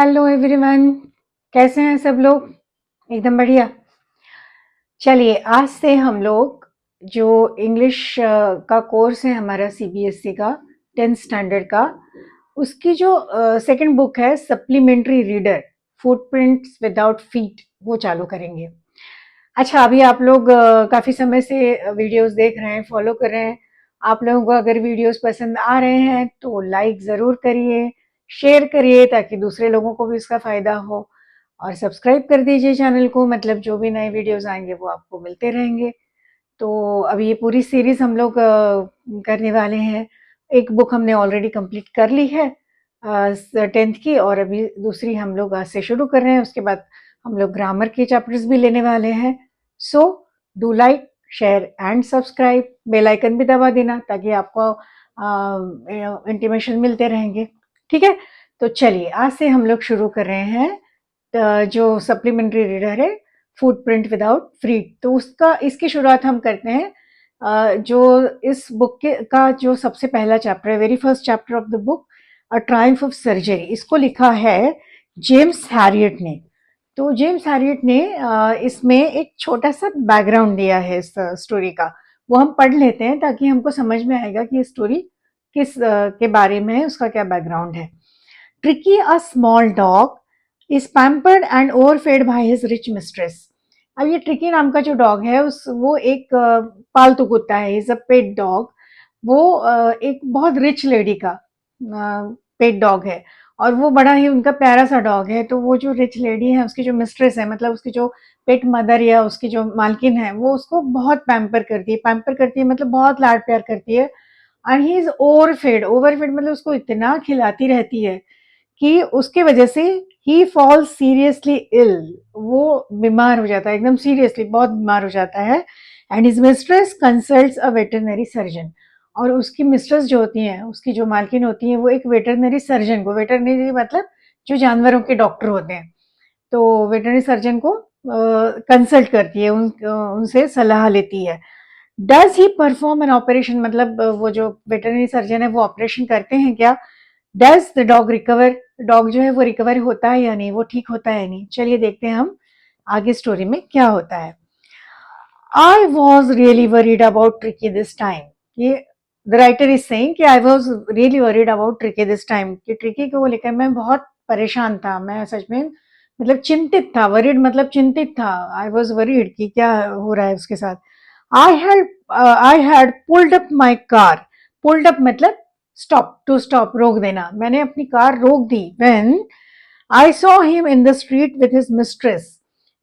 Hello everyone, कैसे हैं सब लोग? एकदम बढ़िया। चलिए, आज से हम लोग जो इंग्लिश का कोर्स है हमारा सीबीएसई का 10th स्टैंडर्ड का, उसकी जो सेकंड बुक है supplementary reader, footprints without feet, वो चालू करेंगे। अच्छा, अभी आप लोग काफ़ी समय से वीडियोस देख रहे हैं, फॉलो कर रहे हैं। आप लोगों को अगर वीडियोस पसंद आ रहे हैं तो लाइक ज़रूर करिए, शेयर करिए ताकि दूसरे लोगों को भी इसका फ़ायदा हो, और सब्सक्राइब कर दीजिए चैनल को, मतलब जो भी नए वीडियोस आएंगे वो आपको मिलते रहेंगे। तो अभी ये पूरी सीरीज़ हम लोग करने वाले हैं। एक बुक हमने ऑलरेडी कंप्लीट कर ली है 10th की, और अभी दूसरी हम लोग आज से शुरू कर रहे हैं। उसके बाद हम लोग ग्रामर के चैप्टर्स भी लेने वाले हैं। So do like, share and subscribe. Bell icon भी दबा देना ताकि आपको इंटीमेशन मिलते रहेंगे। ठीक है, तो चलिए आज से हम लोग शुरू कर रहे हैं जो सप्लीमेंट्री रीडर है, फुटप्रिंट विदाउट फ्रीट। तो उसका इसकी शुरुआत हम करते हैं। जो इस बुक के का जो सबसे पहला चैप्टर है, very first chapter of the book, a triumph of surgery, इसको लिखा है जेम्स हैरियट ने। तो जेम्स हैरियट ने इसमें एक छोटा सा बैकग्राउंड दिया है इस स्टोरी का। वो हम पढ़ लेते हैं ताकि हमको समझ में आएगा कि ये स्टोरी किस के बारे में है, उसका क्या बैकग्राउंड है। Tricki, a small dog, is pampered and overfed by his rich mistress. अब ये ट्रिकी नाम का जो डॉग है वो एक पालतू कुत्ता है, इज अ पेट डॉग। वो एक बहुत रिच लेडी का पेट डॉग है, और वो बड़ा ही उनका प्यारा सा डॉग है। तो वो जो रिच लेडी है, उसकी जो मिस्ट्रेस है, मतलब उसकी जो पेट मदर या उसकी जो मालकिन है, वो उसको बहुत पैम्पर करती है, मतलब बहुत लाड प्यार करती है। एंड ही इज ओवरफेड, ओवरफेड मतलब उसको इतना खिलाती रहती है कि उसके वजह से ही फॉल्स सीरियसली इल, वो बीमार हो जाता है, एकदम सीरियसली बहुत बीमार हो जाता है। And his mistress consults a veterinary surgeon, और उसकी मिस्ट्रेस जो होती हैं, उसकी जो मालकिन होती हैं, वो एक वेटरनरी सर्जन को, वेटरनरी मतलब जो जानवरों के डॉक्टर होते हैं, तो वेटरनरी सर्जन को कंसल्ट करती है, उनसे सलाह लेती है। Does he perform an operation, मतलब वो जो वेटरनरी सर्जन है वो ऑपरेशन करते हैं क्या? Does the dog recover, dog जो है वो रिकवर होता है या नहीं, वो ठीक होता है या नहीं। चलिए देखते हैं हम आगे स्टोरी में क्या होता है। I was really worried about tricky this time, ये द राइटर इज सेइंग कि I was really worried about tricky this time, कि ट्रिकी को लेकर मैं बहुत परेशान था, मैं सच में मतलब चिंतित था। वरीड मतलब चिंतित था, आई वॉज वरीड कि क्या हो रहा है उसके साथ। I had pulled up my car, pulled up मतलब स्टॉप, टू स्टॉप, रोक देना, मैंने अपनी कार रोक दी। When I saw him in the street with his mistress,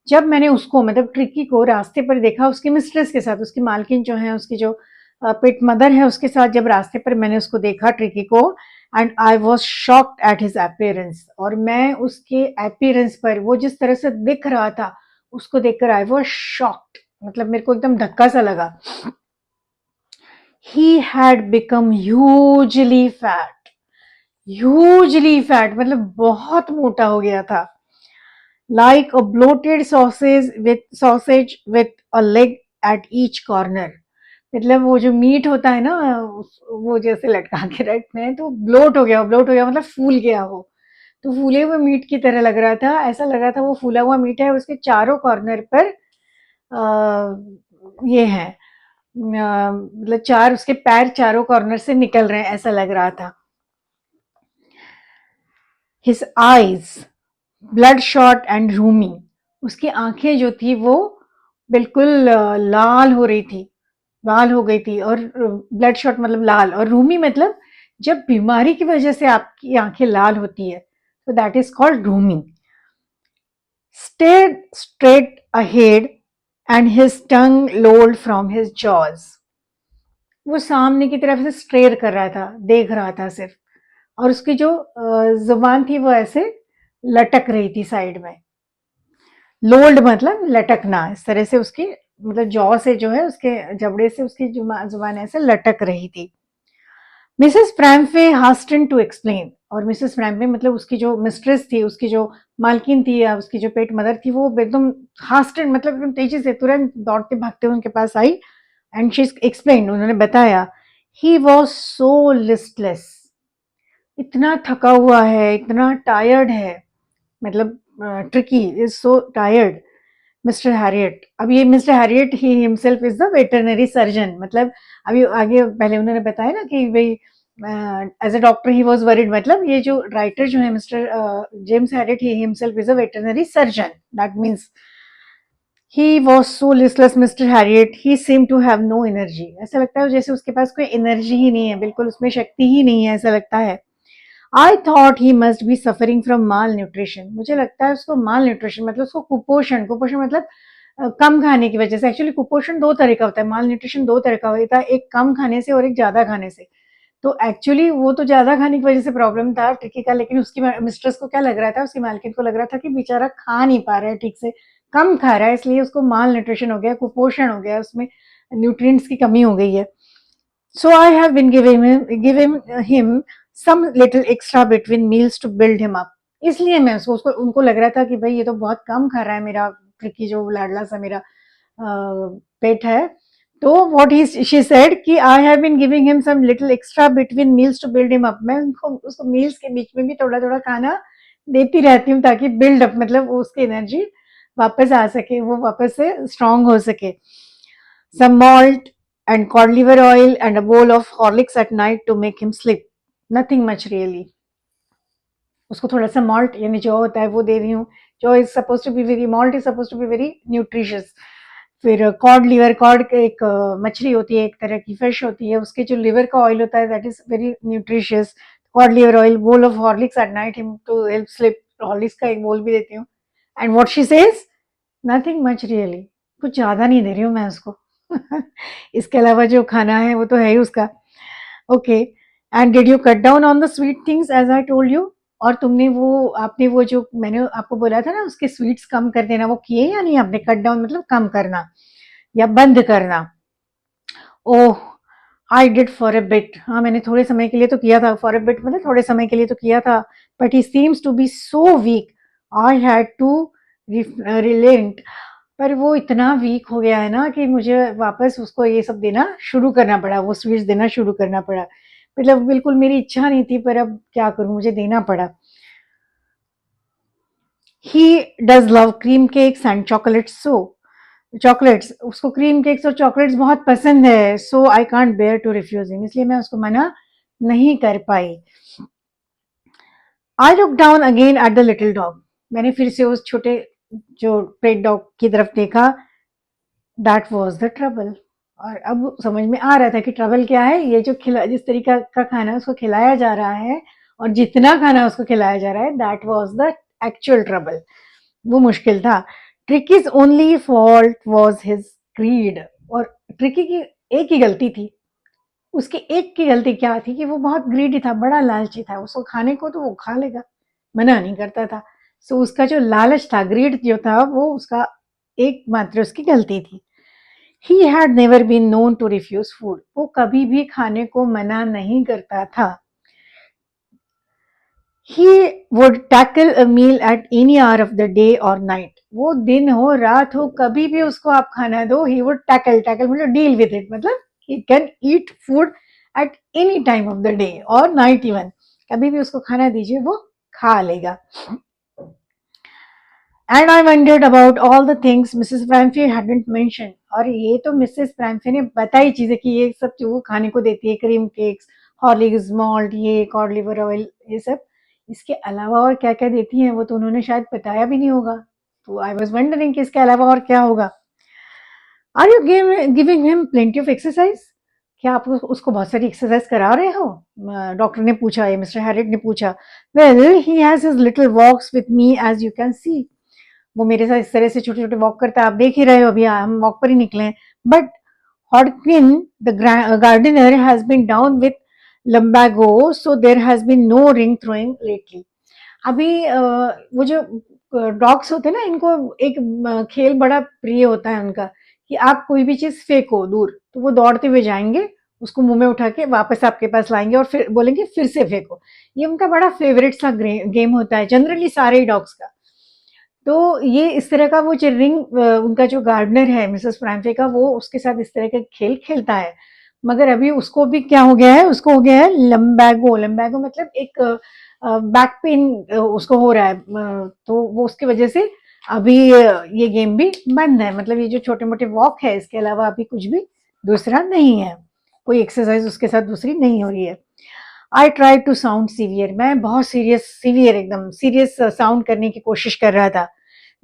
जब मैंने उसको मतलब ट्रिकी को रास्ते पर देखा उसकी मिस्ट्रेस के साथ, उसकी मालकिन जो है, उसकी जो पेट मदर है, उसके साथ जब रास्ते पर मैंने उसको देखा ट्रिकी को, and I was shocked at his appearance, और मैं उसके अपीयरेंस पर, वो जिस तरह से दिख रहा था, उसको देखकर आई वॉज शॉक्ड, मतलब मेरे को एकदम धक्का सा लगा। He had become hugely fat मतलब बहुत मोटा हो गया था। Like a bloated sausage with a leg at each corner, मतलब वो जो मीट होता है ना, वो जैसे लटका के रखते हैं, तो ब्लोट हो गया मतलब फूल गया वो, तो फूले हुए मीट की तरह लग रहा था। ऐसा लग रहा था वो फूला हुआ मीट है, उसके चारों कॉर्नर पर ये है, मतलब चार उसके पैर चारों कॉर्नर से निकल रहे हैं, ऐसा लग रहा था। His eyes blood shot and Rumi, उसकी आंखें जो थी वो बिल्कुल लाल हो रही थी, लाल हो गई थी, और ब्लड शॉट मतलब लाल, और रूमी मतलब जब बीमारी की वजह से आपकी आंखें लाल होती है, तो that is called rheumy. Stared straight ahead and his tongue lolled from his jaws, वो सामने की तरफ से स्ट्रेयर कर रहा था, देख रहा था सिर्फ, और उसकी जो जुबान थी वो ऐसे लटक रही थी साइड में। लोल्ड मतलब लटकना, इस तरह से उसकी मतलब जॉ से जो है, उसके जबड़े से उसकी जुबान ऐसे लटक रही थी। मिसेस फ्रैम्फे हास्टन टू एक्सप्लेन, और मिसेस फ्रैम्फे मतलब उसकी जो मिस्ट्रेस थी, उसकी जो मालकिन थी या उसकी जो पेट मदर थी, वो एकदम हास्टन मतलब एकदम तेजी से तुरंत दौड़ते भागते उनके पास आई। एंड शी एक्सप्लेन, उन्होंने बताया, ही वॉज सो लिस्टलेस, इतना थका हुआ है, इतना टायर्ड है, मतलब Tricki is so tired mister Herriot. अब ये mister Herriot he himself is the veterinary surgeon, मतलब अभी आगे पहले उन्होंने बताया ना कि भाई as a doctor he was worried, मतलब ये जो राइटर जो है mister James Herriot he himself is a veterinary surgeon, that means he was so listless mister Herriot, he seem to have no energy. ऐसा लगता है जैसे उसके पास कोई एनर्जी ही नहीं है, बिल्कुल उसमें शक्ति ही नहीं है, ऐसा लगता है। I thought he must be suffering from mall nutrition, मुझे लगता है उसको माल न्यूट्रिशन मतलब उसको कुपोषण, कुपोषण मतलब कम खाने की वजह से। एक्चुअली कुपोषण दो तरह का होता है, माल न्यूट्रिशन दो तरह का होता है, एक कम खाने से और एक ज्यादा खाने से। तो एक्चुअली वो तो ज्यादा खाने की वजह से प्रॉब्लम था ट्रिकी का, लेकिन उसकी मिस्ट्रेस को क्या लग रहा था, उसकी मालकिन को लग रहा था कि बेचारा खा नहीं पा रहा है ठीक से, कम खा रहा है, इसलिए उसको माल न्यूट्रिशन हो गया, कुपोषण हो गया, उसमें न्यूट्रिएंट्स की कमी हो गई है। So I have been giving him some little extra between meals to build him up. इसलिए मैं उसको उनको लग रहा था कि भाई ये तो बहुत कम खा रहा है मेरा ट्रिकी, जो लाडला सा मेरा पेट है। तो व्हाट ही शी सेड कि I have been giving him some little extra between meals to build him up, मैं उनको उसको मील्स के बीच में भी थोड़ा थोड़ा खाना देती रहती हूँ ताकि बिल्ड अप मतलब उसकी एनर्जी वापस आ सके, वो वापस से स्ट्रांग हो सके। Some malt and cod liver oil and a bowl of Horlicks at night to make him sleep. Nothing much really. उसको थोड़ा सा मॉल्ट यानी जो होता है वो दे रही हूँ, जो is suppose to be very, malt is suppose to be very nutritious. फिर कॉड लिवर, कॉड एक मछली होती है, एक तरह की फिश होती है, उसके जो लिवर का ऑयल होता है that is very nutritious. Cod liver oil, bowl of Horlicks at night him to help sleep, Horlicks का एक बोल भी देती हूँ। And what she says, nothing much really, कुछ ज्यादा नहीं दे रही हूँ मैं उसको। इसके अलावा जो खाना है वो तो है ही उसका। Okay, and did you cut down on the sweet things as I told you, और तुमने वो, आपने वो जो मैंने आपको बोला था ना उसके स्वीट्स कम कर देना, वो किए या नहीं आपने? कट डाउन मतलब कम करना या बंद करना। Oh, I did for a bit, हाँ मैंने थोड़े समय के लिए तो किया था, फॉर अ बिट मतलब थोड़े समय के लिए तो किया था, but he seems to be so weak, I had to relent. पर वो इतना वीक हो गया है ना कि मुझे वापस उसको ये सब देना शुरू करना पड़ा, वो स्वीट्स देना शुरू करना पड़ा, मतलब बिल्कुल मेरी इच्छा नहीं थी पर अब क्या करूं, मुझे देना पड़ा। He does love cream cakes and chocolates, so chocolates, उसको क्रीम केक्स और चॉकलेट्स बहुत पसंद है, so I can't bear to refuse him, इसलिए मैं उसको मना नहीं कर पाई। I look down again at the little dog, मैंने फिर से उस छोटे जो पेट डॉग की तरफ देखा। दैट वाज द ट्रबल, और अब समझ में आ रहा था कि ट्रबल क्या है, ये जो खिला, जिस तरीका का खाना उसको खिलाया जा रहा है और जितना खाना उसको खिलाया जा रहा है, that was the actual trouble, वो मुश्किल था। ट्रिकीज only fault was his creed, और ट्रिकी की एक ही गलती थी, उसकी एक की गलती क्या थी कि वो बहुत ग्रीडी था, बड़ा लालची था, उसको खाने को तो वो खा लेगा, मना नहीं करता था। सो उसका जो लालच था, ग्रीड जो था, वो उसका एकमात्र उसकी गलती थी। He had never been known to refuse food, वो कभी भी खाने को मना नहीं करता था। He would tackle a meal at any hour of the day और नाइट, वो दिन हो रात हो कभी भी उसको आप खाना दो, ही वुड टैकल, टैकल मतलब डील विद इट, मतलब he can eat food at any time of the day और नाइट इवन, कभी भी उसको खाना दीजिए वो खा लेगा। And I wondered about all the things Mrs Pumphrey hadn't mention, और ये तो मिसेस ब्रैम्फी ने बताई चीजें कि ये सब जो वो खाने को देती है, क्रीम केक्स, हॉर्लिक्स, मॉल्ट, ये कॉड लिवर ऑयल, ये सब, इसके अलावा और क्या क्या देती हैं वो तो उन्होंने शायद बताया भी नहीं होगा। तो आई वॉज वंडरिंग कि इसके अलावा और क्या होगा। Are you giving him plenty of exercise, क्या आप उसको बहुत सारी एक्सरसाइज करा रहे हो? डॉक्टर ने पूछा, ये मिस्टर हैरिट ने पूछा। Well he has his little walks with me as you can see, वो मेरे साथ इस तरह से छोटे छोटे वॉक करता है, आप देख ही रहे हो, अभी हम वॉक पर ही निकले हैं। But Hodgkin the gardener has been down with lumbago, so there has been no ring throwing lately. अभी वो जो डॉग्स होते हैं ना, इनको एक खेल बड़ा प्रिय होता है उनका, कि आप कोई भी चीज फेंको दूर तो वो दौड़ते हुए जाएंगे, उसको मुंह में उठा के वापस आपके पास लाएंगे और फिर बोलेंगे फिर से फेंको। ये उनका बड़ा फेवरेट सा गेम होता है, जनरली सारे डॉग्स का। तो ये इस तरह का वो जो रिंग, उनका जो गार्डनर है मिसेस फ्रांफे का, वो उसके साथ इस तरह का खेल खेलता है। मगर अभी उसको भी क्या हो गया है, उसको हो गया है लम्बैगो, लम्बैगो मतलब एक बैक पेन उसको हो रहा है, तो वो उसकी वजह से अभी ये गेम भी बंद है। मतलब ये जो छोटे मोटे वॉक है इसके अलावा अभी कुछ भी दूसरा नहीं है, कोई एक्सरसाइज उसके साथ दूसरी नहीं हो रही है। I try to sound severe, मैं बहुत सीरियस, सीवियर एकदम सीरियस साउंड करने की कोशिश कर रहा था।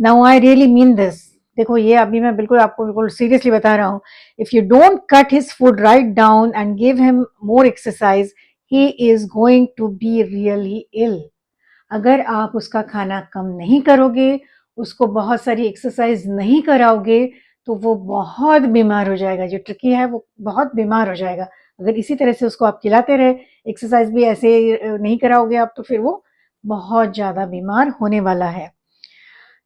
Now I really mean this, देखो ये अभी मैं बिल्कुल आपको बिल्कुल सीरियसली बता रहा हूँ। If you don't cut his food right down and give him more exercise, he is going to be really ill. अगर आप उसका खाना कम नहीं करोगे, उसको बहुत सारी एक्सरसाइज नहीं कराओगे, तो वो बहुत बीमार हो जाएगा। जो ट्रिकी है वो बहुत बीमार हो जाएगा। अगर इसी तरह से उसको आप खिलाते रहे, एक्सरसाइज भी ऐसे नहीं कराओगे आप, तो फिर वो बहुत ज्यादा बीमार होने वाला है।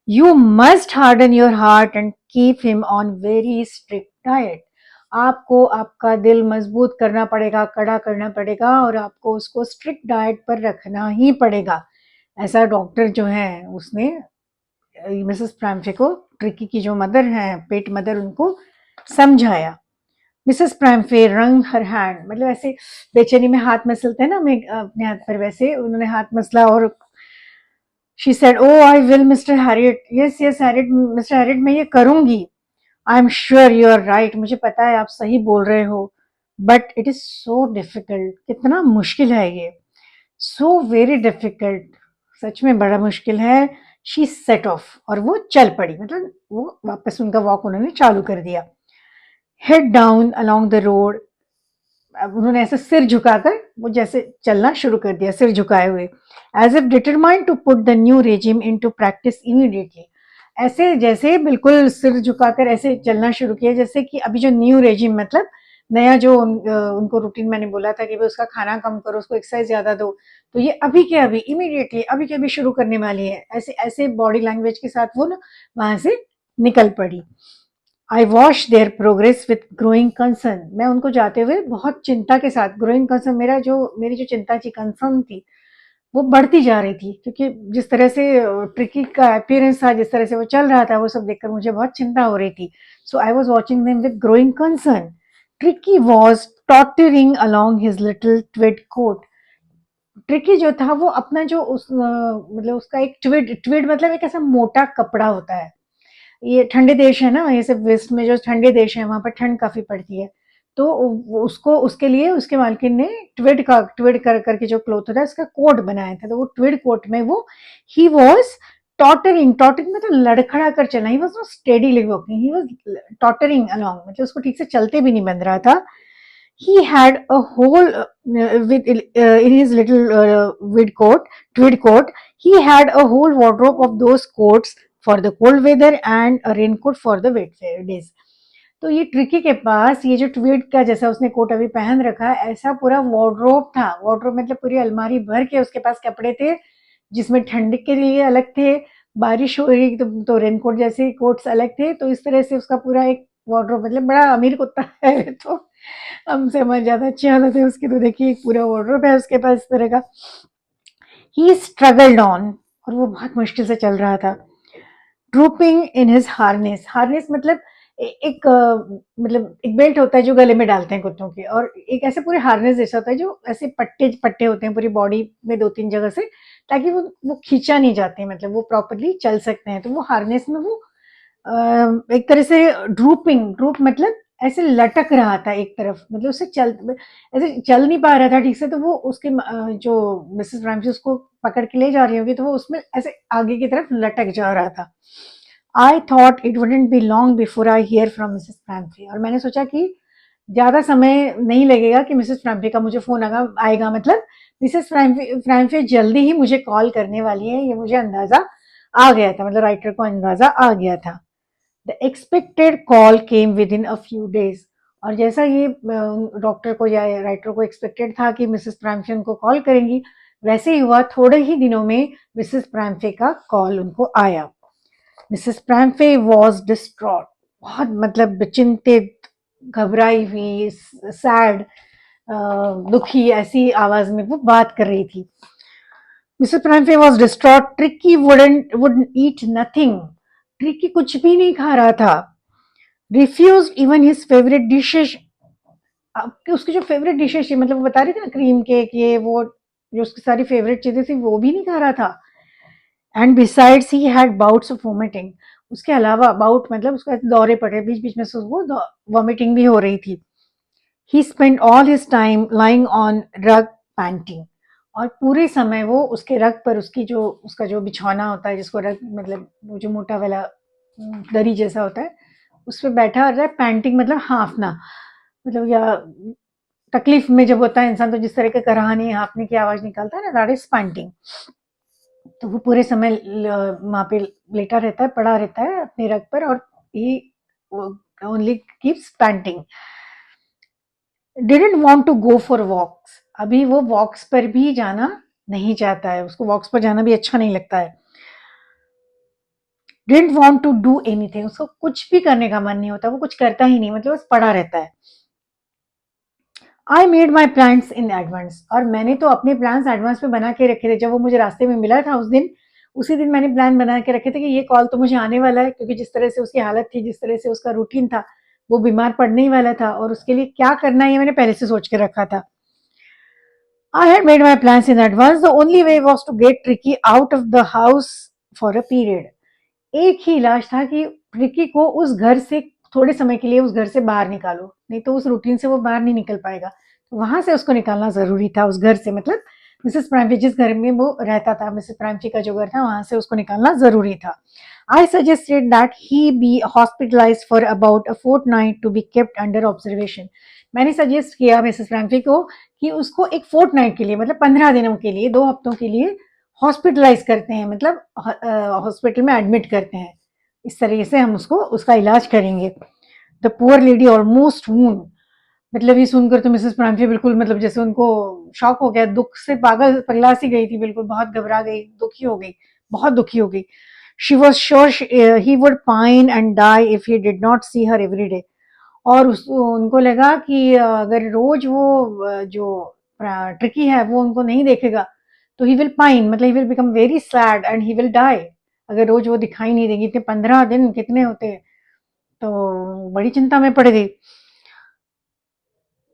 You must harden your heart and keep him on very strict diet. आपको आपका दिल मजबूत करना पड़ेगा, कड़ा करना पड़ेगा, और आपको उसको स्ट्रिक्ट डाइट पर रखना ही पड़ेगा। ऐसा डॉक्टर जो है उसने मिसेस प्राम्फे को, ट्रिकी की जो मदर है, पेट मदर, उनको समझाया। मिसेस प्राम्फे रंग हर हैंड, मतलब ऐसे बेचैनी में हाथ मसलते हैं ना हमें अपने हाथ पर, वैसे उन्होंने हाथ मसला और she said, oh I will mister Herriot, yes yes Herriot, mister Herriot मैं ये करूंगी। I am sure you are right, मुझे पता है आप सही बोल रहे हो, but it is so difficult, कितना मुश्किल है ये, सो वेरी डिफिकल्ट, सच में बड़ा मुश्किल है। शी सेट ऑफ, और वो चल पड़ी, मतलब वो वापस उनका वॉक उन्होंने चालू कर दिया। Head down along the road, अब उन्होंने ऐसे सिर झुकाकर वो जैसे चलना शुरू कर दिया, सिर झुकाए हुए, as if determined to put the new regime into practice immediately. ऐसे जैसे बिल्कुल सिर झुकाकर ऐसे चलना शुरू किया, जैसे कि अभी जो न्यू रेजिम, मतलब नया जो उनको रूटीन मैंने बोला था कि भाई उसका खाना कम करो, उसको एक्सरसाइज ज्यादा दो, तो ये अभी के अभी इमीडिएटली अभी के अभी शुरू करने वाली है। ऐसे ऐसे बॉडी लैंग्वेज के साथ वो ना वहां से निकल पड़ी। I watch there progress with growing concern, मैं उनको जाते हुए बहुत चिंता के साथ, ग्रोइंग कंसर्न, मेरी जो चिंता थी, कंसर्न थी, वो बढ़ती जा रही थी, क्योंकि जिस तरह से ट्रिकी का अपीयरेंस था, जिस तरह से वो चल रहा था, वो सब देखकर मुझे बहुत चिंता हो रही थी। So I was watching them with growing concern. Tricki was tottering along his little tweed coat, Tricki जो था वो अपना जो मतलब उसका एक ट्विड मतलब एक ऐसा मोटा कपड़ा होता है। ये ठंडे देश है ना, ये सब वेस्ट में जो ठंडे देश है वहां पर ठंड काफी पड़ती है, तो उसको उसके लिए उसके मालकिन ने ट्विड कर करके जो क्लोथ होता है उसका कोट बनाया था। तो वो ट्विड कोट में वो ही वॉज टॉटरिंग मतलब लड़खड़ा कर चलना, he was not steadily walking, he was tottering along, मतलब उसको ठीक से चलते भी नहीं बन रहा था। He had a whole with in his little tweed coat. He had a whole wardrobe of those coats for the cold weather and a raincoat for the wet days. तो ये ट्रिकी के पास ये जो ट्वीड का जैसा उसने coat अभी पहन रखा है, ऐसा पूरा वार्डरोब था। वार्डरोब मतलब पूरी अलमारी भर के उसके पास कपड़े थे, जिसमें ठंड के लिए अलग थे, बारिश हो रही तो रेनकोट जैसे कोट्स अलग थे। तो इस तरह से उसका पूरा एक वार्डरोब, मतलब बड़ा अमीर कुत्ता है तो हमसे हमारी ज्यादा अच्छी हालत है उसकी, तो देखिए एक पूरा वार्डरोब है उसके पास इस तरह का। ही स्ट्रगल्ड ऑन, और वो बहुत मुश्किल से चल रहा था। Drooping in his harness, harness मतलब एक मतलब एक बेल्ट होता है जो गले में डालते हैं कुत्तों के, और एक ऐसे पूरे हार्नेस जैसा होता है जो ऐसे पट्टे पट्टे होते हैं पूरी बॉडी में दो तीन जगह से, ताकि वो खींचा नहीं जाते, मतलब वो प्रॉपरली चल सकते हैं। तो वो हार्नेस में वो एक तरह से ड्रूपिंग, ड्रूप मतलब ऐसे लटक रहा था एक तरफ, मतलब उससे चल ऐसे चल नहीं पा रहा था ठीक से। तो वो उसके जो मिसेस रैमसी उसको पकड़ के ले जा रही होगी, तो वो उसमें ऐसे आगे की तरफ लटक जा रहा था। I thought it wouldn't be long before I hear from Mrs Pumphrey, और मैंने सोचा कि ज्यादा समय नहीं लगेगा कि मिसेस फ्रैम्फी का मुझे फोन आएगा, मतलब मिसेस फ्रैम्फी जल्दी ही मुझे कॉल करने वाली है, ये मुझे अंदाजा आ गया था, मतलब राइटर को अंदाजा आ गया था। The expected call came with in a few days, और जैसा ये डॉक्टर को या राइटर को एक्सपेक्टेड था कि मिसेस प्राइम्फे उनको कॉल करेंगी, वैसे ही हुआ। थोड़े ही दिनों में मिसेस प्राइम्फे का कॉल उनको आया। मिसेस प्राइम्फे वॉज डिस्ट्रॉट, बहुत मतलब चिंतित, घबराई हुई, सैड, दुखी, ऐसी आवाज में वो बात कर रही थी। Mrs Pumphrey was distraught, Tricki would eat nothing, Tricki कुछ भी नहीं खा रहा था। Refuse even his favourite dishes, उसकी जो फेवरेट डिशेज थी, मतलब वो बता रही थी ना क्रीम केक ये वो, जो उसकी सारी फेवरेट चीजें थी वो भी नहीं खा रहा था। And besides he had bouts of vomiting, उसके अलावा बाउट मतलब उसका दौरे पड़ रहे, बीच बीच में से उसको वॉमिटिंग भी हो रही थी। He spend all his time lying on rug panting, और पूरे समय वो उसके रग पर उसकी जो उसका जो बिछौना होता है, जिसको रग मतलब वो जो मोटा वाला दरी जैसा होता है, उस पर बैठा रहा है। पैंटिंग मतलब हाँफना, मतलब या तकलीफ में जब होता है इंसान तो जिस तरह के कराहने हाँफने की आवाज निकालता है ना, दैट इज पैंटिंग। तो वो पूरे समय वहां पे लेटा रहता है, पड़ा रहता है अपने रग पर, और he only keeps panting. Didn't want to go for walks, अभी वो वॉक्स पर भी जाना नहीं चाहता है, उसको वॉक्स पर जाना भी अच्छा नहीं लगता है। Didn't want to do anything, उसको कुछ भी करने का मन नहीं होता, वो कुछ करता ही नहीं, मतलब बस पड़ा रहता है। I made my plans in advance, और मैंने तो अपने प्लान्स एडवांस में बना के रखे थे। जब वो मुझे रास्ते में मिला था उस दिन, उसी दिन मैंने प्लान बना के रखे थे कि ये कॉल तो मुझे आने वाला है, क्योंकि जिस तरह से उसकी हालत थी, जिस तरह से उसका रूटीन था, वो बीमार पड़ने ही वाला था, और उसके लिए क्या करना है ये मैंने पहले से सोच के रखा था। I had made my plans in advance. The only way was to get Tricky out of the house for a period. एक ही इलाज था कि ट्रिकी को उस घर से थोड़े समय के लिए उस घर से बाहर निकालो, नहीं तो उस रूटीन से वो बाहर नहीं निकल पाएगा। तो वहां से उसको निकालना जरूरी था, उस घर से, मतलब मिसेस प्राइमची जिस घर में वो रहता था, मिसेस प्राइमची का जो घर था, वहां से उसको निकालना जरूरी था। I suggested that he be hospitalize for about a fortnight to be kept under observation. मैंने सजेस्ट किया मिसेस प्राइमची को कि उसको एक फोर्टनाइट के लिए, मतलब 15 दिनों के लिए, 2 हफ्तों के लिए हॉस्पिटलाइज करते हैं, मतलब हॉस्पिटल में एडमिट करते हैं। इस तरीके से हम उसको उसका इलाज करेंगे। द पुअर लेडी ऑलमोस्ट वून, मतलब ये सुनकर तो मिसेस प्रांफी बिल्कुल, मतलब जैसे उनको शॉक हो गया, दुख से पागल पगला सी गई थी, बिल्कुल बहुत घबरा गई, दुखी हो गई, बहुत दुखी हो गई। She was sure he would pine and die if he did not see her every day. और उनको लगा कि अगर रोज वो जो ट्रिकी है वो उनको नहीं देखेगा तो ही विल पाइन, मतलब he will become very sad and he will die. अगर रोज वो दिखाई नहीं देगी, इतने 15 दिन कितने होते हैं, तो बड़ी चिंता में पड़ गई।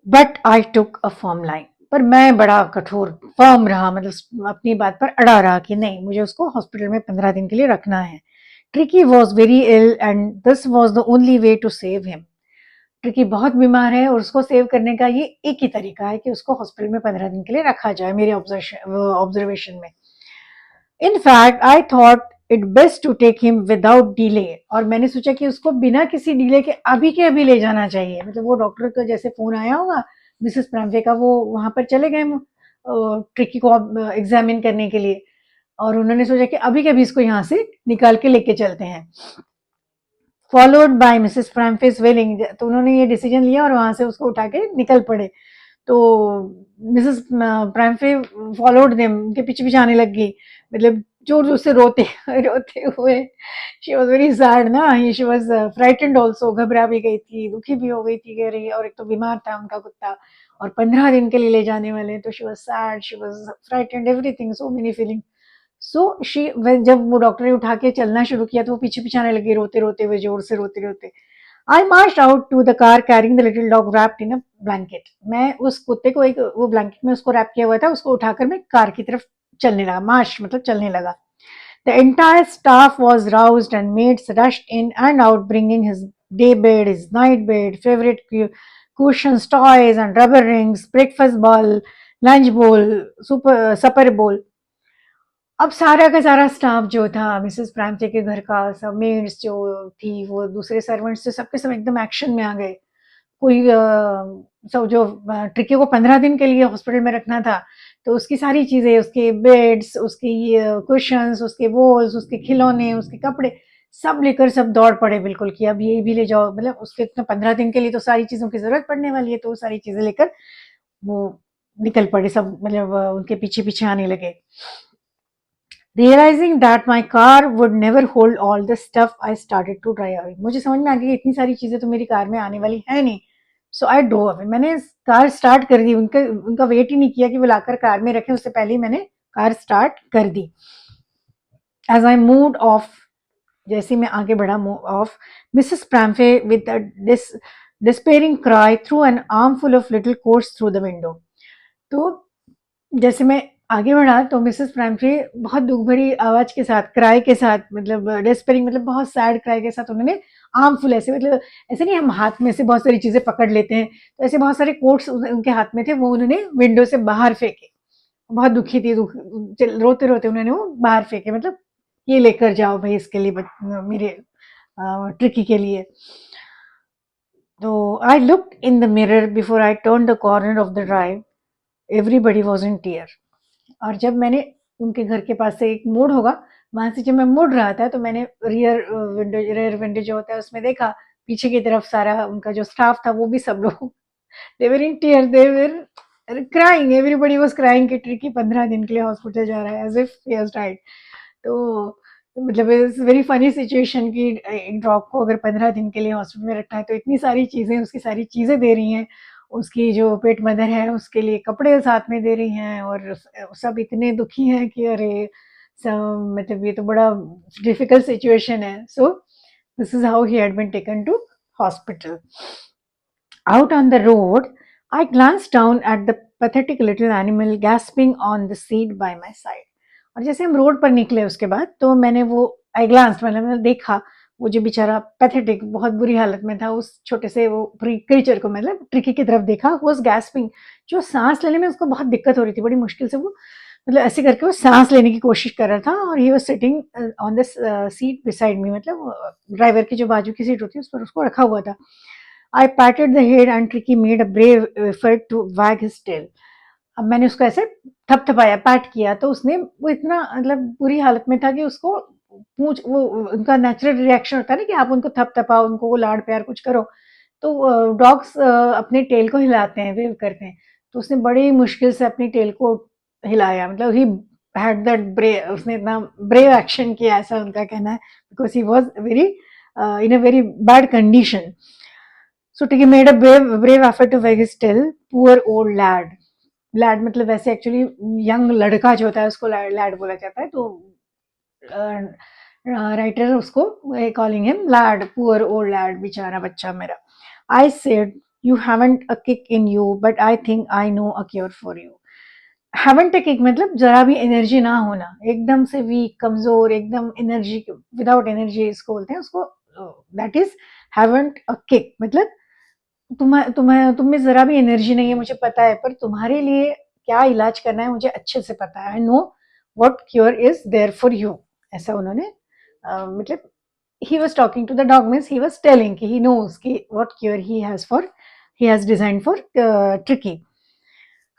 But I took a firm line, पर मैं बड़ा कठोर फर्म रहा, मतलब अपनी बात पर अड़ा रहा कि नहीं, मुझे उसको हॉस्पिटल में 15 दिन के लिए रखना है। Tricki was very ill and this was the only way to save him. Tricki बहुत बीमार है और उसको सेव करने का ये एक ही तरीका है कि उसको हॉस्पिटल में 15 दिन के लिए रखा जाए, मेरे ऑब्जर्वेशन में। In fact I thought it best to take him without delay, और मैंने सोचा कि उसको बिना किसी डिले के अभी ले जाना चाहिए। मतलब वो डॉक्टर का जैसे फोन आया होगा मिसेस प्रांजे का, वो वहां पर चले गए ट्रिकी को एग्जामिन करने के लिए, और उन्होंने सोचा कि अभी के अभी इसको यहाँ से निकाल के लेके चलते हैं। फॉलोड बाय मिसेस फ्रैम्फिस वेलिंग, तो उन्होंने ये डिसीजन लिया और वहां से उसको उठा के निकल पड़े। तो मिसेस फ्रैम्फे फॉलोड देम, उनके पीछे पीछे आने लग गई, मतलब जोर जोर से रोते रोते हुए। शी वॉज वेरी सैड ना, शी वॉज फ्राइटेंड ऑल्सो, घबरा भी गई थी, दुखी भी हो गई थी, कह रही, और एक तो बीमार था उनका कुत्ता, और 15 दिन के लिए ले जाने वाले, तो she was sad, she was frightened, everything, so many feeling. So she, जब वो डॉक्टर ने उठा के चलना शुरू किया तो वो पीछे पीछे आने लगी, रोते रोते हुए, जोर से रोते रोते। I march out to the car carrying the little dog wrapped in a blanket, मैं उस कुत्ते को एक वो ब्लैंकेट में उसको रैप किया हुआ था, उसको उठाकर मैं कार की तरफ चलने लगा, मार्च मतलब चलने लगा। The entire staff was roused and maids rushed in and out bringing his day bed, his night bed, favourite cushions, toys and rubber rings, breakfast bowl, lunch bowl, supper bowl। अब सारा का सारा स्टाफ जो था Mrs प्रांते के घर का, सब मेड्स जो थी, वो दूसरे सर्वेंट्स थे, सबके सब एकदम एक्शन में आ गए। कोई सब जो ट्रिकी को 15 दिन के लिए हॉस्पिटल में रखना था, तो उसकी सारी चीजें, उसके बेड्स, उसके कुशंस, उसके वॉल्स, उसके खिलौने, उसके कपड़े, सब लेकर सब दौड़ पड़े बिल्कुल कि अब ये भी ले जाओ, मतलब उसके इतना 15 दिन के लिए तो सारी चीजों की जरूरत पड़ने वाली है, तो वो सारी चीजें लेकर वो निकल पड़े सब, मतलब उनके पीछे पीछे आने लगे। Realizing that my car would never hold all the stuff, I started to drive away। मुझे समझ में आ गया इतनी सारी चीजें तो मेरी कार में आने वाली है नहीं। सो आई ड्रो अवे, मैंने कार स्टार्ट कर दी, उनका वेट ही नहीं किया कि वो लाकर कार में रखें, उससे पहले ही मैंने कार स्टार्ट कर दी। एज आई मूव्ड ऑफ, जैसे मैं आगे बढ़ा, move off, Mrs Pumphrey with a despairing cry threw an armful of little coats through the window. तो जैसे मैं आगे बढ़ा तो मिसेस प्राइमट्री बहुत दुख भरी आवाज के साथ, क्राई के साथ, मतलब डेस्पेरिंग, मतलब बहुत सैड क्राई के साथ उन्होंने आर्मफुल ऐसे, मतलब ऐसे नहीं हम हाथ में से बहुत सारी चीजें पकड़ लेते हैं, तो ऐसे बहुत सारे कोट्स उनके हाथ में थे, वो उन्होंने विंडो से बाहर फेंके। बहुत दुखी थी, रोते रोते उन्होंने वो बाहर फेंके, मतलब ये लेकर जाओ भाई इसके लिए, मेरे ट्रिकी के लिए। तो I looked in the mirror before I turn the corner of the drive, everybody was in tear. और जब मैंने उनके घर के पास से एक मोड़ होगा, वहां से जब मैं मुड़ रहा था, तो मैंने रियर विंडो जो होता है उसमें देखा, पीछे की तरफ सारा उनका जो स्टाफ था वो भी सब लोग they were in tear, they were crying, everybody was crying कि ट्रिकी 15 दिन के लिए हॉस्पिटल जा रहा है, as if he has died. तो मतलब इट्स वेरी फनी सिचुएशन कि एक डॉग को अगर 15 दिन के लिए हॉस्पिटल में रखना है, तो इतनी सारी चीज़ें, उसकी सारी चीज़ें दे रही हैं, उसकी जो पेट मदर है उसके लिए कपड़े साथ में दे रही हैं, और सब इतने दुखी हैं कि अरे सब, मतलब ये तो बड़ा डिफिकल्ट सिचुएशन है। So this is how he had been taken to hospital. Out on the road, I glanced down at the pathetic little animal gasping on the seat by my side. और जैसे हम road पर निकले उसके बाद, तो मैंने वो आई ग्लांस, मतलब मैंने देखा वो जो बेचारा पैथेटिक बहुत बुरी हालत में था, उस छोटे से वो क्रीचर को, मतलब ट्रिकी की तरफ देखा, was gasping, जो सांस लेने में उसको बहुत दिक्कत हो रही थी, बड़ी मुश्किल से वो, मतलब ऐसे करके वो सांस लेने की कोशिश कर रहा था, और he was sitting on the seat beside me, मतलब ड्राइवर की जो बाजू की सीट होती है उस पर उसको रखा हुआ था। I patted the head and Tricky made a brave effort to wag his tail. अब मैंने उसको ऐसे थपथपाया, पैट किया, तो उसने, वो इतना मतलब बुरी हालत में था कि उसको पूछ, वो उनका नेचुरल रिएक्शन होता है ना कि आप उनको थपथपाओ, उनको वो लाड प्यार कुछ करो, तो डॉग्स अपने टेल को हिलाते हैं, वेव करते हैं, तो उसने बड़ी मुश्किल से अपनी टेल को हिलाया, मतलब ही हैड दैट ब्रेव, उसने इतना ब्रेव एक्शन किया, ऐसा उनका कहना है, because he was very in a very bad condition. So Tiki made a brave effort to wag his tail. Poor old lad. Lad मतलब वैसे एक्चुअली यंग लड़का जो होता है उसको लैड बोला जाता है, तो राइटर उसको calling him lad, poor old lad, बेचारा बच्चा मेरा। I said you haven't a kick in you, but I think I know a cure for you. Haven't a kick मतलब जरा भी एनर्जी ना होना, एकदम से वीक, कमजोर, एकदम एनर्जी, विदाउट एनर्जी इसको बोलते हैं उसको, that is haven't a kick, मतलब तुम में ज़रा भी एनर्जी नहीं है, मुझे पता है, पर तुम्हारे लिए क्या इलाज करना है मुझे अच्छे से पता है। I know what cure is there for you. ऐसा उन्होंने मतलब ही was talking to the dog, means he was telling कि ही नोज कि what cure he has design for Tricky.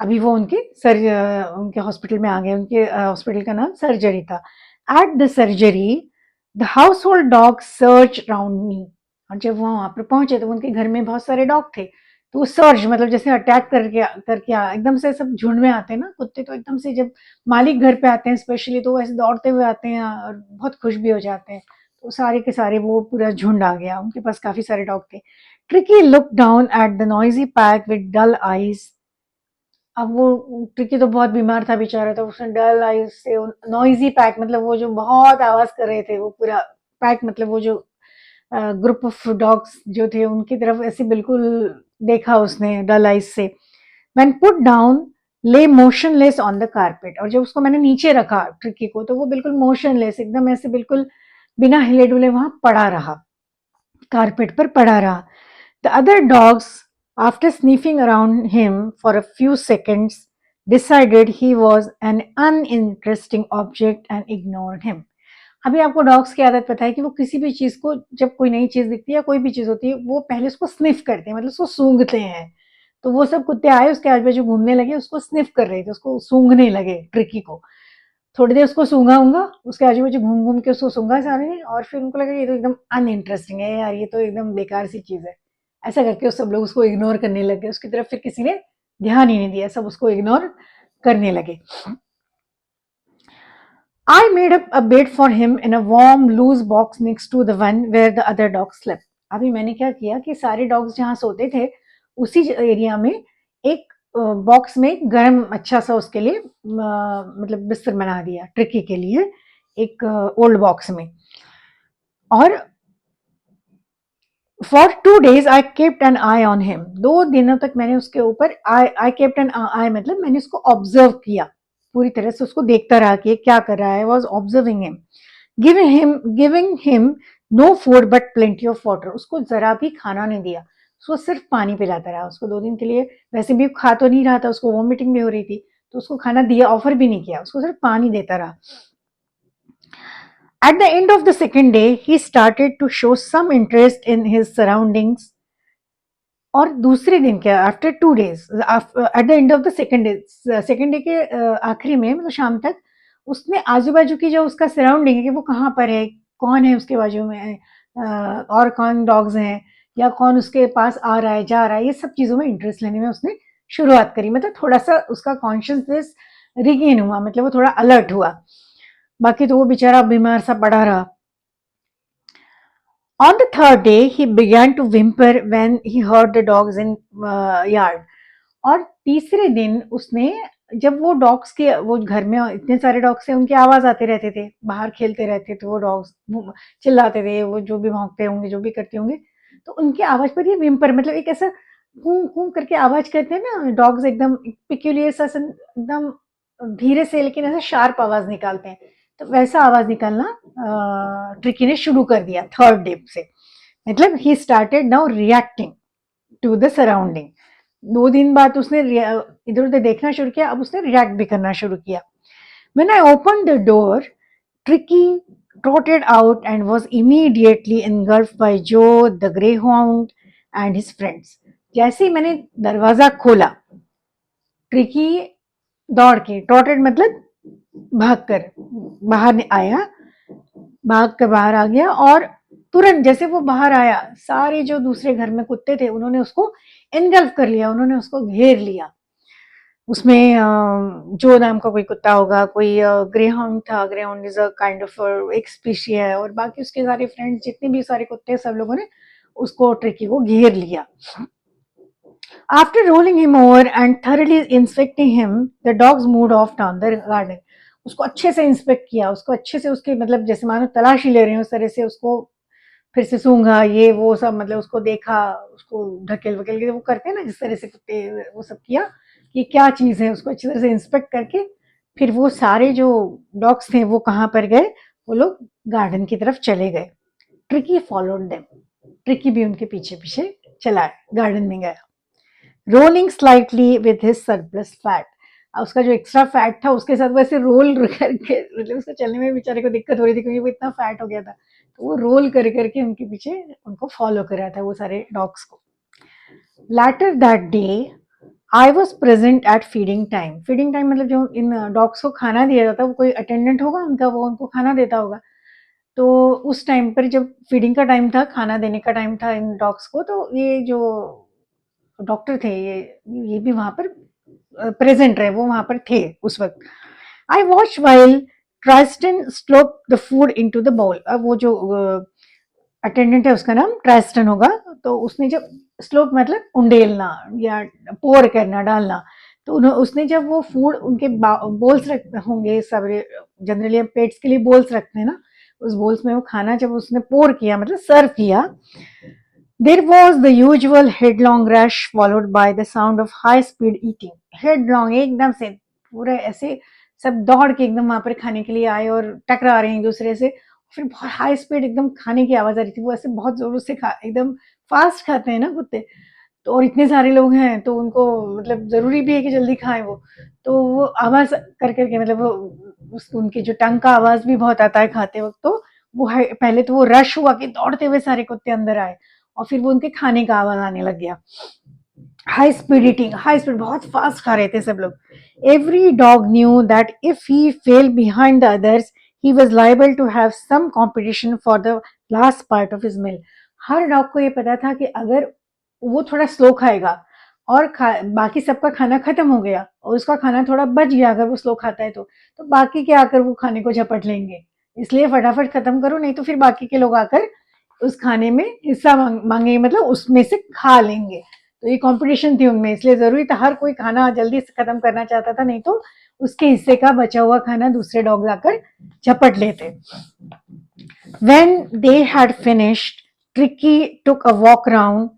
अभी वो उनके हॉस्पिटल में आ गए, उनके हॉस्पिटल का नाम सर्जरी था। At the surgery the household dogs surged round me. और जब वो वहां पर पहुंचे तो उनके घर में बहुत सारे डॉग थे, तो वो सर्च मतलब जैसे अटैक एकदम से सब झुंड में आते हैं ना कुत्ते, तो एकदम से जब मालिक घर पे आते हैं स्पेशली, तो वो ऐसे दौड़ते हुए आते हैं और बहुत खुश भी हो जाते हैं। तो सारे के सारे वो पूरा झुंड आ गया, उनके पास काफी सारे डॉग थे। Tricky look down at the noisy pack with dull eyes. अब वो ट्रिकी तो बहुत बीमार था बेचारा, तो उसने डल आई से नॉइजी पैक, मतलब वो जो बहुत आवाज कर रहे थे, वो पूरा पैक, मतलब वो जो ग्रुप ऑफ डॉग्स जो थे उनकी तरफ ऐसे बिल्कुल देखा उसने डल आइज से। मैन पुट डाउन ले मोशनलेस ऑन द कारपेट। और जब उसको मैंने नीचे रखा ट्रिकी को, तो वो बिल्कुल मोशनलेस, एकदम ऐसे बिल्कुल बिना हिले डुले वहां पड़ा रहा, कारपेट पर पड़ा रहा। The other dogs, after sniffing around him for a few seconds, decided he was an uninteresting object and ignored him. अभी आपको डॉग्स की आदत पता है कि वो किसी भी चीज को, जब कोई नई चीज दिखती है या कोई भी चीज होती है, वो पहले उसको स्निफ करते हैं, मतलब उसको सूंघते हैं। तो वो सब कुत्ते आए उसके आजू बाजू घूमने लगे, उसको स्निफ कर रहे थे, उसको सूंघने लगे ट्रिकी को। थोड़ी देर उसको सूंघा ऊंगा, उसके आजू बाजू घूम घूम के उसको सूंघा सारे ने, और फिर उनको लगा ये तो एकदम अनइंटरेस्टिंग है यार, ये तो एकदम बेकार सी चीज है। ऐसा करके उस सब लोग उसको इग्नोर करने लगे, उसकी तरफ फिर किसी ने ध्यान ही नहीं दिया, सब उसको इग्नोर करने लगे। I made up a bed for him in a warm, loose box next to the one where the other dogs slept. अभी मैंने क्या किया कि सारे डॉग्स जहाँ सोते थे उसी एरिया में एक बॉक्स में गर्म अच्छा सा उसके लिए मतलब बिस्तर बना दिया ट्रिकी के लिए, एक ओल्ड बॉक्स में। और for 2 days I kept an eye on him. 2 दिनों तक मैंने उसके ऊपर आई केप्ट एन आई मतलब मैंने उसको ऑब्जर्व किया, पूरी तरह से उसको देखता रहा कि ये क्या कर रहा है, was observing him, giving him no food but plenty of water, उसको जरा भी खाना नहीं दिया, उसको सिर्फ पानी पिलाता रहा। उसको 2 दिन के लिए वैसे भी खा तो नहीं रहा था, उसको वॉमिटिंग भी हो रही थी, तो उसको खाना दिया, ऑफर भी नहीं किया, उसको सिर्फ पानी देता रहा। At the end of the second day, he started to show some interest in his surroundings. और दूसरे दिन क्या, after 2 days, at the end of the second day के आखिरी में, मतलब शाम तक, उसने आजू बाजू की जो उसका सराउंडिंग है कि वो कहाँ पर है, कौन है उसके बाजू में, और कौन डॉग्स हैं, या कौन उसके पास आ रहा है जा रहा है, ये सब चीज़ों में इंटरेस्ट लेने में उसने शुरुआत करी। मतलब थोड़ा सा उसका कॉन्शियसनेस रिगेन हुआ, मतलब वो थोड़ा अलर्ट हुआ। बाकी तो वो बेचारा बीमार सा पड़ा रहा। On the third day, he began to whimper when he heard the dogs in yard. और तीसरे दिन उसने, जब वो डॉग्स के, वो घर में इतने सारे डॉग्स थे, उनकी आवाज आते रहते थे, बाहर खेलते रहते थे वो डॉग्स, चिल्लाते थे, वो जो भी भौंकते होंगे, जो भी करते होंगे, तो उनकी आवाज पर ये विम्पर, मतलब एक ऐसा कूं कूं करके आवाज करते हैं ना डॉग्स, एकदम पिक्यूलियर सा, एकदम धीरे से लेकिन ऐसा शार्प आवाज निकालते हैं, तो वैसा आवाज निकालना ट्रिकी ने शुरू कर दिया थर्ड डे से। मतलब he started now reacting to the surrounding. 2 दिन बाद उसने इधर उधर देखना शुरू किया, अब उसने रिएक्ट भी करना शुरू किया। When I opened the door, Tricky trotted out and was immediately engulfed by Joe, the greyhound, and his friends. जैसे ही मैंने दरवाजा खोला, ट्रिकी दौड़ के, ट्रॉटेड मतलब भागकर बाहर आया, भाग कर बाहर आ गया, और तुरंत जैसे वो बाहर आया, सारे जो दूसरे घर में कुत्ते थे उन्होंने उसको एनगल्फ कर लिया, उन्होंने उसको घेर लिया। उसमें जो नाम का कोई कुत्ता होगा, कोई ग्रेहाउंड था, greyhound is a kind of एक स्पीशी है, और बाकी उसके सारे फ्रेंड्स, जितने भी सारे कुत्ते, सब लोगों ने उसको, ट्रिकी को घेर लिया। After rolling him over and thoroughly inspecting him, the dogs moved off down the garden. उसको अच्छे से इंस्पेक्ट किया, उसको अच्छे से, उसके मतलब जैसे मानो तलाशी ले रहे हैं उस तरह से उसको फिर से सूंघा, ये वो सब, मतलब उसको देखा, उसको ढकेल वकेल के वो करते हैं ना जिस तरह से कुत्ते, वो सब किया कि क्या चीज़ है, उसको अच्छी तरह से इंस्पेक्ट करके फिर वो सारे जो डॉग्स थे वो कहाँ पर गए, वो लोग गार्डन की तरफ चले गए। ट्रिकी फॉलोड देम, ट्रिकी भी उनके पीछे पीछे चला, गार्डन में गया। Rolling slightly with his surplus fat, उसका जो एक्स्ट्रा फैट था उसके साथ वैसे रोल करके, मतलब उसको चलने में बेचारे को दिक्कत हो रही थी क्योंकि वो इतना फैट हो गया था, तो वो रोल कर करके उनके पीछे उनको फॉलो कर रहा था, वो सारे डॉग्स को। Later that day I was present at feeding time. Feeding time मतलब जो इन डॉग्स को खाना दिया जाता है, वो कोई अटेंडेंट होगा उनका, वो उनको खाना देता होगा, तो उस टाइम पर जब फीडिंग का टाइम था, खाना देने का टाइम था इन डॉग्स को, तो ये जो डॉक्टर थे, ये भी वहां पर प्रेजेंट रहे, वो वहां पर थे उस वक्त। I watch while Tristan slop the food into the bowl. अब वो जो अटेंडेंट है उसका नाम ट्राइस्टन होगा, तो उसने जब स्लोप मतलब उंडेलना या पोर करना, डालना, तो उसने जब वो फूड उनके बोल्स रख होंगे, सब जनरली हम पेट्स के लिए बोल्स रखते हैं ना, उस बोल्स में वो खाना जब उसने पोर किया, मतलब सर्व किया, there was the usual headlong rush followed by the sound of high speed eating. headlong एकदम से पूरे ऐसे सब दौड़ के एकदम वहां पर खाने के लिए आए और टकरा रहे हैं एक दूसरे से, फिर बहुत हाई स्पीड एकदम खाने की आवाज आ रही थी, वो ऐसे बहुत जोरों से खा, एकदम फास्ट खाते हैं ना कुत्ते, तो और इतने सारे लोग हैं तो उनको मतलब जरूरी भी है कि जल्दी खाएं वो, तो वो आवाज कर करके, मतलब वो उनकी जो टंग का आवाज भी बहुत आता है खाते वक्त, तो वो पहले तो वो रश हुआ कि दौड़ते हुए सारे कुत्ते अंदर आए, और फिर वो उनके खाने का आवाज आने लग गया। High speed eating, high speed, बहुत फास्ट खा रहे थे सब लोग। Every dog knew that if he fell behind the others he was liable to have some competition for the last part of his meal. हर डॉग को ये पता था कि अगर वो थोड़ा स्लो खाएगा और बाकी सबका खाना खत्म हो गया और उसका खाना थोड़ा बच गया, अगर वो स्लो खाता है तो बाकी के आकर वो खाने को झपट लेंगे, इसलिए फटाफट खत्म करो, नहीं तो फिर बाकी के लोग आकर उस खाने में हिस्सा मांगेंगे, मतलब उसमें से खा लेंगे। तो ये कंपटीशन थी उनमें, इसलिए जरूरी था, हर कोई खाना जल्दी से खत्म करना चाहता था, नहीं तो उसके हिस्से का बचा हुआ खाना दूसरे डॉग आकर झपट लेते। When they had finished, Tricky took a walk round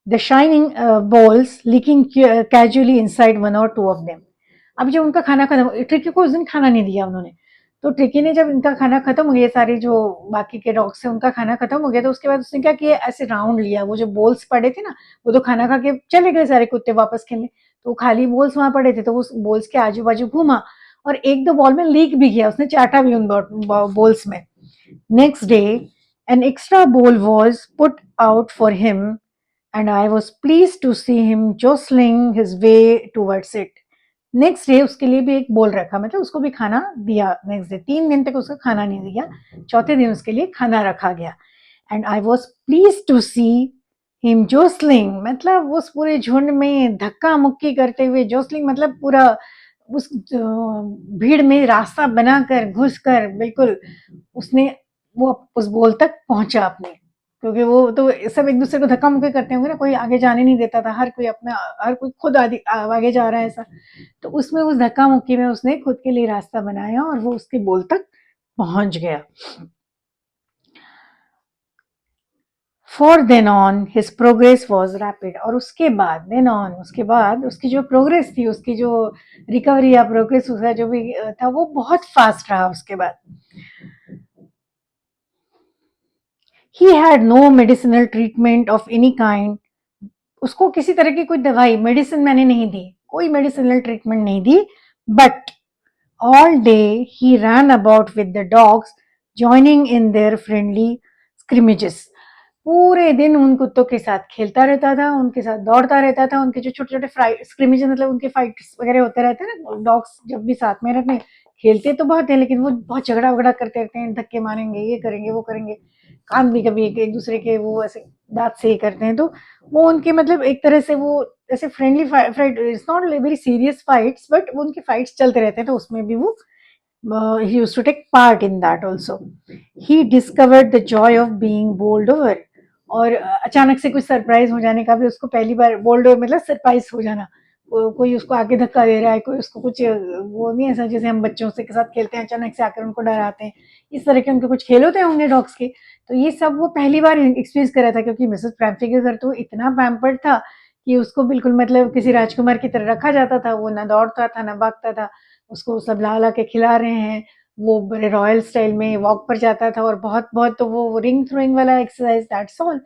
the shining bowls, licking casually inside one or two of them. अब जब उनका खाना खत्म, ट्रिकी को उस दिन खाना नहीं दिया उन्होंने, तो ट्रिकी ने जब इनका खाना खत्म हो गया, सारे जो बाकी के डॉग्स थे उनका खाना खत्म हो गया, तो उसके बाद उसने क्या किया, ऐसे राउंड लिया, वो जो बोल्स पड़े थे ना, वो तो खाना खा के चले गए सारे कुत्ते वापस खेलने, तो खाली बोल्स वहां पड़े थे, तो उस बोल्स के आजू बाजू घूमा और एक दो बॉल में लीक भी किया, उसने चाटा भी उन बोल्स में। Next day an extra bowl was put out for him, and I was pleased to see him jostling his way towards it. Next day उसके लिए भी एक बोल रखा, मतलब उसको भी खाना दिया नेक्स्ट डे, 3 दिन तक उसको खाना नहीं दिया, चौथे दिन उसके लिए खाना रखा गया। And I was pleased to see him jostling, मतलब उस पूरे झुंड में धक्का मुक्की करते हुए, जोसलिंग मतलब पूरा उस भीड़ में रास्ता बनाकर घुसकर बिल्कुल उसने वो उस बोल तक पहुंचा अपने, क्योंकि वो तो सब एक दूसरे को धक्का मुक्की करते होंगे ना, कोई आगे जाने नहीं देता था, हर कोई अपना, हर कोई खुद आगे जा रहा है ऐसा, तो उसमें उस धक्का मुक्की में उसने खुद के लिए रास्ता बनाया और वो उसके बोल तक पहुंच गया। For then on his progress was rapid, और उसके बाद देन ऑन, उसके बाद उसकी जो प्रोग्रेस थी, उसकी जो रिकवरी या प्रोग्रेस उसका जो भी था वो बहुत फास्ट रहा उसके बाद। He had no medicinal treatment of any kind, उसको किसी तरह की कोई दवाई मेडिसिन मैंने नहीं दी, कोई मेडिसिनल ट्रीटमेंट नहीं दी, but all day he ran about with the dogs joining in their friendly scrimmages, पूरे दिन उन कुत्तों के साथ खेलता रहता था, उनके साथ दौड़ता रहता था, उनके जो छोटे छोटे फाइट स्क्रिमेज मतलब उनके फाइट्स वगैरह होते रहते हैं ना, डॉग्स जब भी साथ में रहते हैं, खेलते तो बहुत है लेकिन वो बहुत झगड़ा वगड़ा करते रहते हैं, धक्के मारेंगे, ये करेंगे वो करेंगे, कान भी कभी एक दूसरे के वो ऐसे दांत से ही करते हैं, तो वो उनके मतलब एक तरह से वो ऐसे friendly fight, it's not very serious fights, but वो उनके फाइट्स चलते रहते हैं, तो उसमें भी वो he used to take part in that also. He discovered the joy of being bowled over, और अचानक से कुछ सरप्राइज हो जाने का भी उसको पहली बार, बोल्ड ओवर मतलब सरप्राइज हो जाना, कोई उसको आके धक्का दे रहा है, कोई उसको कुछ वो नहीं, ऐसा जैसे हम बच्चों से के साथ खेलते हैं, अचानक से आकर उनको डराते हैं, इस तरह के उनके कुछ खेल होते होंगे डॉग्स के, तो ये सब वो पहली बार एक्सपीरियंस कर रहा था, क्योंकि मिसेस प्रैम्पटी के घर तो इतना पैम्पर्ड था कि उसको बिल्कुल मतलब किसी राजकुमार की तरह रखा जाता था, वो ना दौड़ता था ना भागता था, उसको सब ला ला के खिला रहे हैं, वो बड़े रॉयल स्टाइल में वॉक पर जाता था, और बहुत बहुत तो वो रिंग थ्रोइंग वाला एक्सरसाइज, दैट्स ऑल।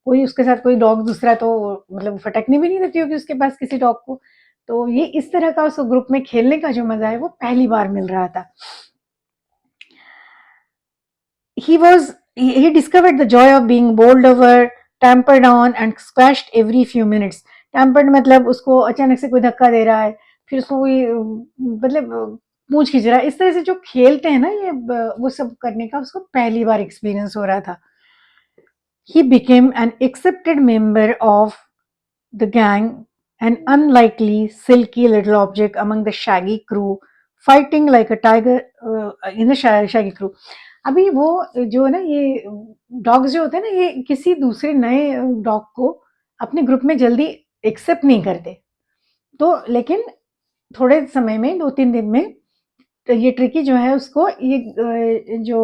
कोई उसके साथ कोई डॉग दूसरा तो मतलब फटकने भी नहीं देती होगी उसके पास किसी डॉग को, तो ये इस तरह का उसको ग्रुप में खेलने का जो मजा है वो पहली बार मिल रहा था। he was he discovered the joy of being bowled over, tampered on and squashed every few minutes. tampered मतलब उसको अचानक से कोई धक्का दे रहा है, फिर उसको कोई मतलब पूंछ खींच रहा है, इस तरह से जो खेलते हैं ना ये वो सब करने का उसको पहली बार एक्सपीरियंस हो रहा था। he became an accepted member of the gang, an unlikely, silky little object among the shaggy crew, fighting like a tiger in the shaggy crew. अभी वो जो है ना, ये डॉग्स जो होते हैं ना, ये किसी दूसरे नए डॉग को अपने ग्रुप में जल्दी एक्सेप्ट नहीं करते, तो लेकिन थोड़े समय में 2-3 दिन में तो ये ट्रिकी जो है उसको ये जो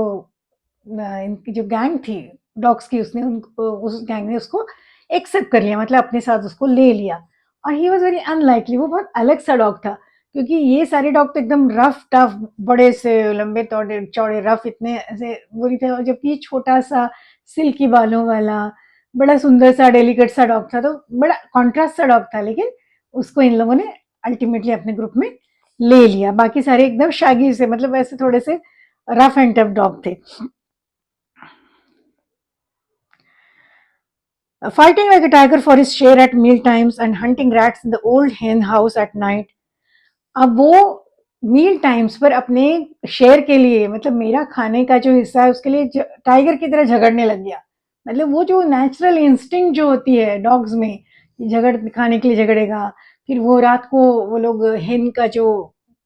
इनकी जो गैंग थी डॉग्स की, उसने उनको उस गैंग ने उसको एक्सेप्ट कर लिया, मतलब अपने साथ उसको ले लिया, और ही वॉज वेरी अनलाइकली, वो बहुत अलग सा डॉग था, क्योंकि ये सारे डॉग तो एकदम रफ टफ, बड़े से लंबे चौड़े चौड़े रफ इतने ऐसे वो नहीं थे, और जबकि ये छोटा सा सिल्की बालों वाला बड़ा सुंदर सा डेलिकेट सा डॉग था, तो बड़ा कॉन्ट्रास्ट सा डॉग था, लेकिन उसको इन लोगों ने अल्टीमेटली अपने ग्रुप में ले लिया, बाकी सारे एकदम शागी से मतलब ऐसे थोड़े से रफ एंड टफ डॉग थे। Fighting like a tiger for his share at meal times and hunting rats in the old hen house at night. अब वो मील टाइम्स पर अपने शेयर के लिए, मतलब मेरा खाने का जो हिस्सा है उसके लिए टाइगर की तरह झगड़ने लग गया, मतलब वो जो नेचुरल इंस्टिंक्ट जो होती है डॉग्स में, झगड़ खाने के लिए झगड़ेगा, फिर वो रात को वो लोग हेन का जो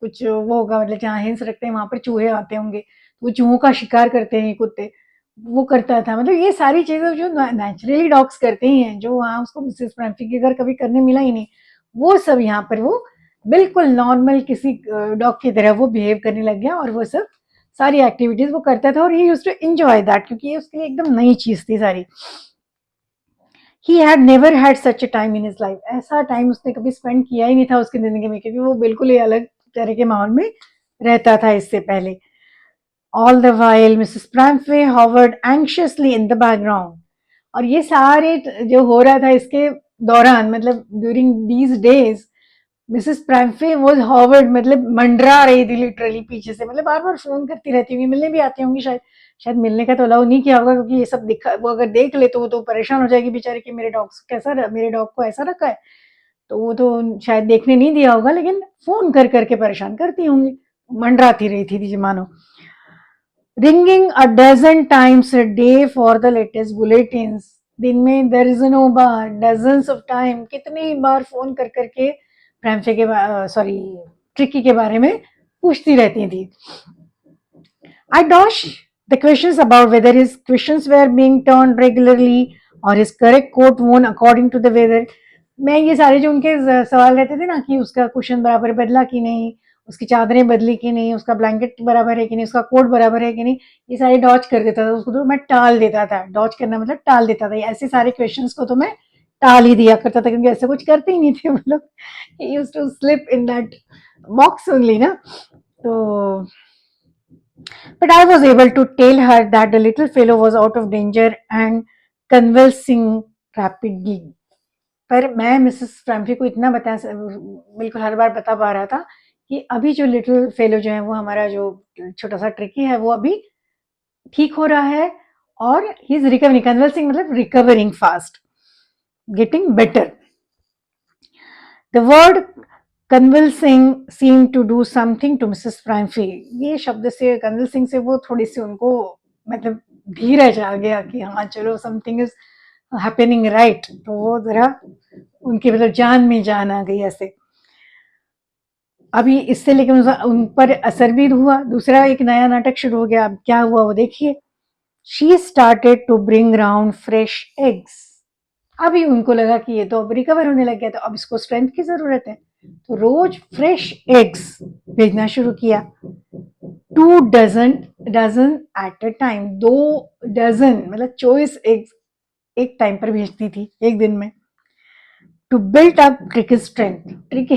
कुछ वो होगा, मतलब जहाँ हेन्स रखते हैं वहां पर चूहे आते होंगे, वो चूहों का शिकार करते हैं कुत्ते, वो करता था, मतलब ये सारी चीजें जो नेचुरली डॉग्स करते ही हैं, जो वहाँ उसको मिसेस प्रैम्पटी के घर कभी करने मिला ही नहीं, वो सब यहाँ पर वो बिल्कुल नॉर्मल किसी डॉग की तरह वो बिहेव करने लग गया, और वो सब सारी एक्टिविटीज वो करता था, और he used to enjoy that, क्योंकि ये उसके लिए एकदम नई चीज थी सारी। He had never had such a time in his life, ऐसा टाइम उसने कभी स्पेंड किया ही नहीं था उसकी जिंदगी में, क्योंकि वो बिल्कुल ही अलग तरह के माहौल में रहता था इससे पहले। All the while Mrs Pumphrey hovered anxiously in the background, और ये सारे जो हो रहा था इसके दौरान, मतलब during these days, Mrs Pumphrey was hovered, मतलब मंडरा रही थी लिटरली पीछे से, मतलब बार बार फोन करती रहती होंगी, मिलने भी आती होंगी शायद। शायद मिलने का तो अलाउ नहीं किया होगा, क्योंकि ये सब दिखा, वो अगर देख ले तो वो तो परेशान हो जाएगी बेचारी कि मेरे डॉग कैसा, मेरे डॉग को ऐसा रखा है, तो वो तो शायद देखने नहीं दिया होगा, लेकिन फोन कर करके परेशान करती होंगी, मंडराती रही थी मानो। ringing a dozen times a day for the latest bulletins, दिन में दर्जनों बार, dozens of time, कितनी बार फोन कर करके प्रेमचे के सॉरी ट्रिकी के बारे में पूछती रहती थी। I dodged the questions about whether his questions were being turned regularly or his correct coat worn according to the weather. मैं ये सारे जो उनके सवाल रहते थे ना कि उसका क्वेश्चन बराबर बदला कि नहीं, उसकी चादरें बदली कि नहीं, उसका ब्लैंकेट बराबर है कि नहीं, उसका कोट बराबर है कि नहीं, ये सारे डॉज कर देता था उसको, तो मैं टाल देता था। डॉज करना मतलब टाल देता था, ऐसे सारे क्वेश्चंस को तो मैं टाल ही दिया करता था, क्योंकि ऐसे कुछ करते ही नहीं थे वो लोग। He used to slip in that box only ना। तो but I was able to tell her that the little fellow was out of danger and convulsing rapidly. पर मैं मिसेस फ्रैम्फी को इतना बता, बिल्कुल हर बार बता पा रहा था कि अभी जो लिटिल फेलो जो है, वो हमारा जो छोटा सा ट्रिकी है, वो अभी ठीक हो रहा है, और ही इज रिकवरिंग, कन्वल्सिंग मतलब recovering fast, getting better. The word convalescing seem to do something to Mrs Pumphrey, ये शब्द से, कन्वल्सिंग से वो थोड़ी सी उनको मतलब धीरज आ गया कि हाँ चलो समथिंग इज हैपनिंग राइट, तो वो जरा उनकी मतलब जान में जान आ गई ऐसे। अभी इससे लेकिन उन पर असर भी हुआ, दूसरा एक नया नाटक शुरू हो गया। अब क्या हुआ वो देखिए। She started to bring round fresh eggs, अभी उनको लगा कि ये तो अब रिकवर होने लग गया, तो अब इसको स्ट्रेंथ की जरूरत है, तो रोज फ्रेश एग्स भेजना शुरू किया। 2 dozen at a time, 2 dozen मतलब 24 एग्स एक टाइम पर भेजती थी एक दिन में। To build up Tricky strength, Tricky,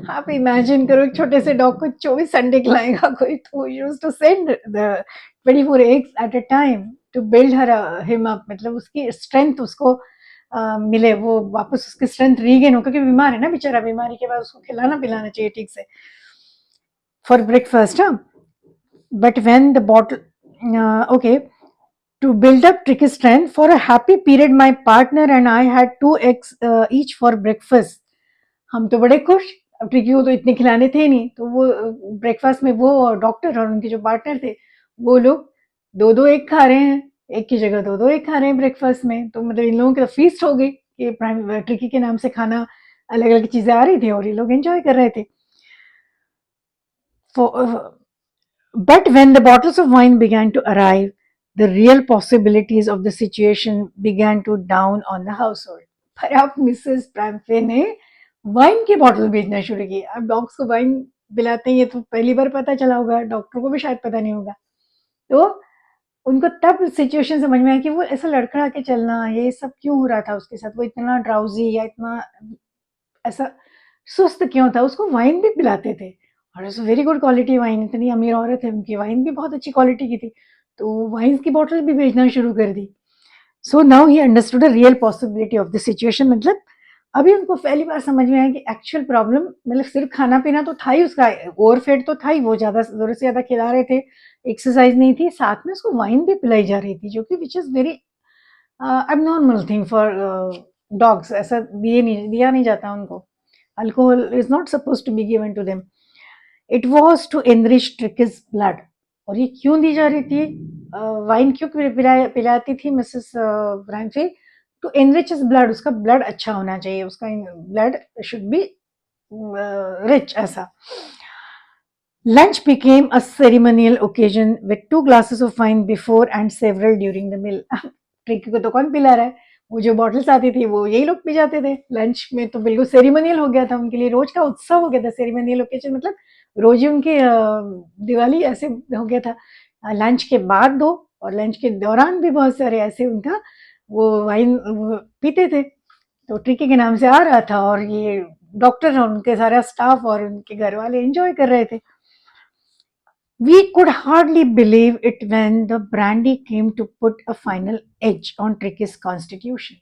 आप इमेजिन करो एक छोटे से डॉग को 24 अंडे खिलाएगा कोई, तो use to send the 24 eggs at a time to build her him up, मतलब उसकी स्ट्रेंथ उसको मिले, वो वापस उसकी स्ट्रेंथ रीगेन हो, क्योंकि बीमार है ना बेचारा, बीमारी के बाद उसको खिलाना पिलाना चाहिए ठीक से फॉर ब्रेकफास्ट। हाँ, but when the bottle okay, to build up tricky strength for a happy period, my partner and I had 2 eggs each for breakfast. हम तो बड़े खुश, अब ट्रिकी को तो इतने खिलाने थे नहीं, तो वो ब्रेकफास्ट में वो डॉक्टर और उनके जो पार्टनर थे, वो लोग 2-2 एग खा रहे हैं, एक की जगह 2-2 एग खा रहे हैं ब्रेकफास्ट में। तो मतलब इन लोगों की तो फीस्ट हो गई कि ट्रिकी के नाम से खाना, अलग अलग चीजें आ रही थी और ये लोग एंजॉय कर रहे थे। But when the bottles of wine began to arrive, the real possibilities of the situation began to dawn on the household. पर अब मिसेस प्राम्फे ने वाइन की बॉटल भेजना शुरू की। अब डॉग्स को वाइन पिलाते हैं, ये तो पहली बार पता चला होगा, डॉक्टर को भी शायद पता नहीं होगा। तो उनको तब सिचुएशन समझ में आया कि वो ऐसा लड़खड़ा के चलना, ये सब क्यों हो रहा था उसके साथ, वो इतना ड्राउजी या इतना ऐसा सुस्त क्यों था। उसको वाइन भी पिलाते थे, और it's very good quality wine, इतनी अमीर औरत है, उनकी वाइन भी बहुत अच्छी क्वालिटी की थी, तो वाइन की बॉटल भी भेजना शुरू कर दी। So now he understood the real possibility of the situation, मतलब अभी उनको पहली बार समझ में आया कि एक्चुअल प्रॉब्लम मतलब सिर्फ खाना पीना तो था ही, उसका ओवरफेड तो था ही, वो ज्यादा जरूरत से ज्यादा खिला रहे थे, एक्सरसाइज नहीं थी, साथ में उसको वाइन भी पिलाई जा रही थी, जो कि which is very abnormal thing for dogs, ऐसा दिया नहीं जाता उनको, alcohol is not supposed to be given to them. It was to enrich Tricky's blood, और ये क्यों दी जा रही थी, वाइन क्यों पिलाती थी Mrs Pumphrey, to enrich his blood, उसका ब्लड अच्छा होना चाहिए, उसका ब्लड शुड बी रिच ऐसा। Lunch became a ceremonial occasion with 2 glasses of wine before and several during the meal. Tricky को तो कौन पिला रहा है, वो जो बॉटल्स आती थी वो यही लोग पी जाते थे। लंच में तो बिल्कुल सेरेमोनियल हो गया था उनके लिए, रोज का उत्सव हो गया था। सेरेमोनियल ओकेजन मतलब रोज ही उनकी दिवाली ऐसे हो गया था। लंच के बाद 2 और लंच के दौरान भी बहुत सारे ऐसे उनका वो वाइन पीते थे, तो ट्रिकी के नाम से आ रहा था, और ये डॉक्टर और उनके सारा स्टाफ और उनके घर वाले एंजॉय कर रहे थे. We could hardly believe it when the brandy came to put a final edge on Tricky's constitution.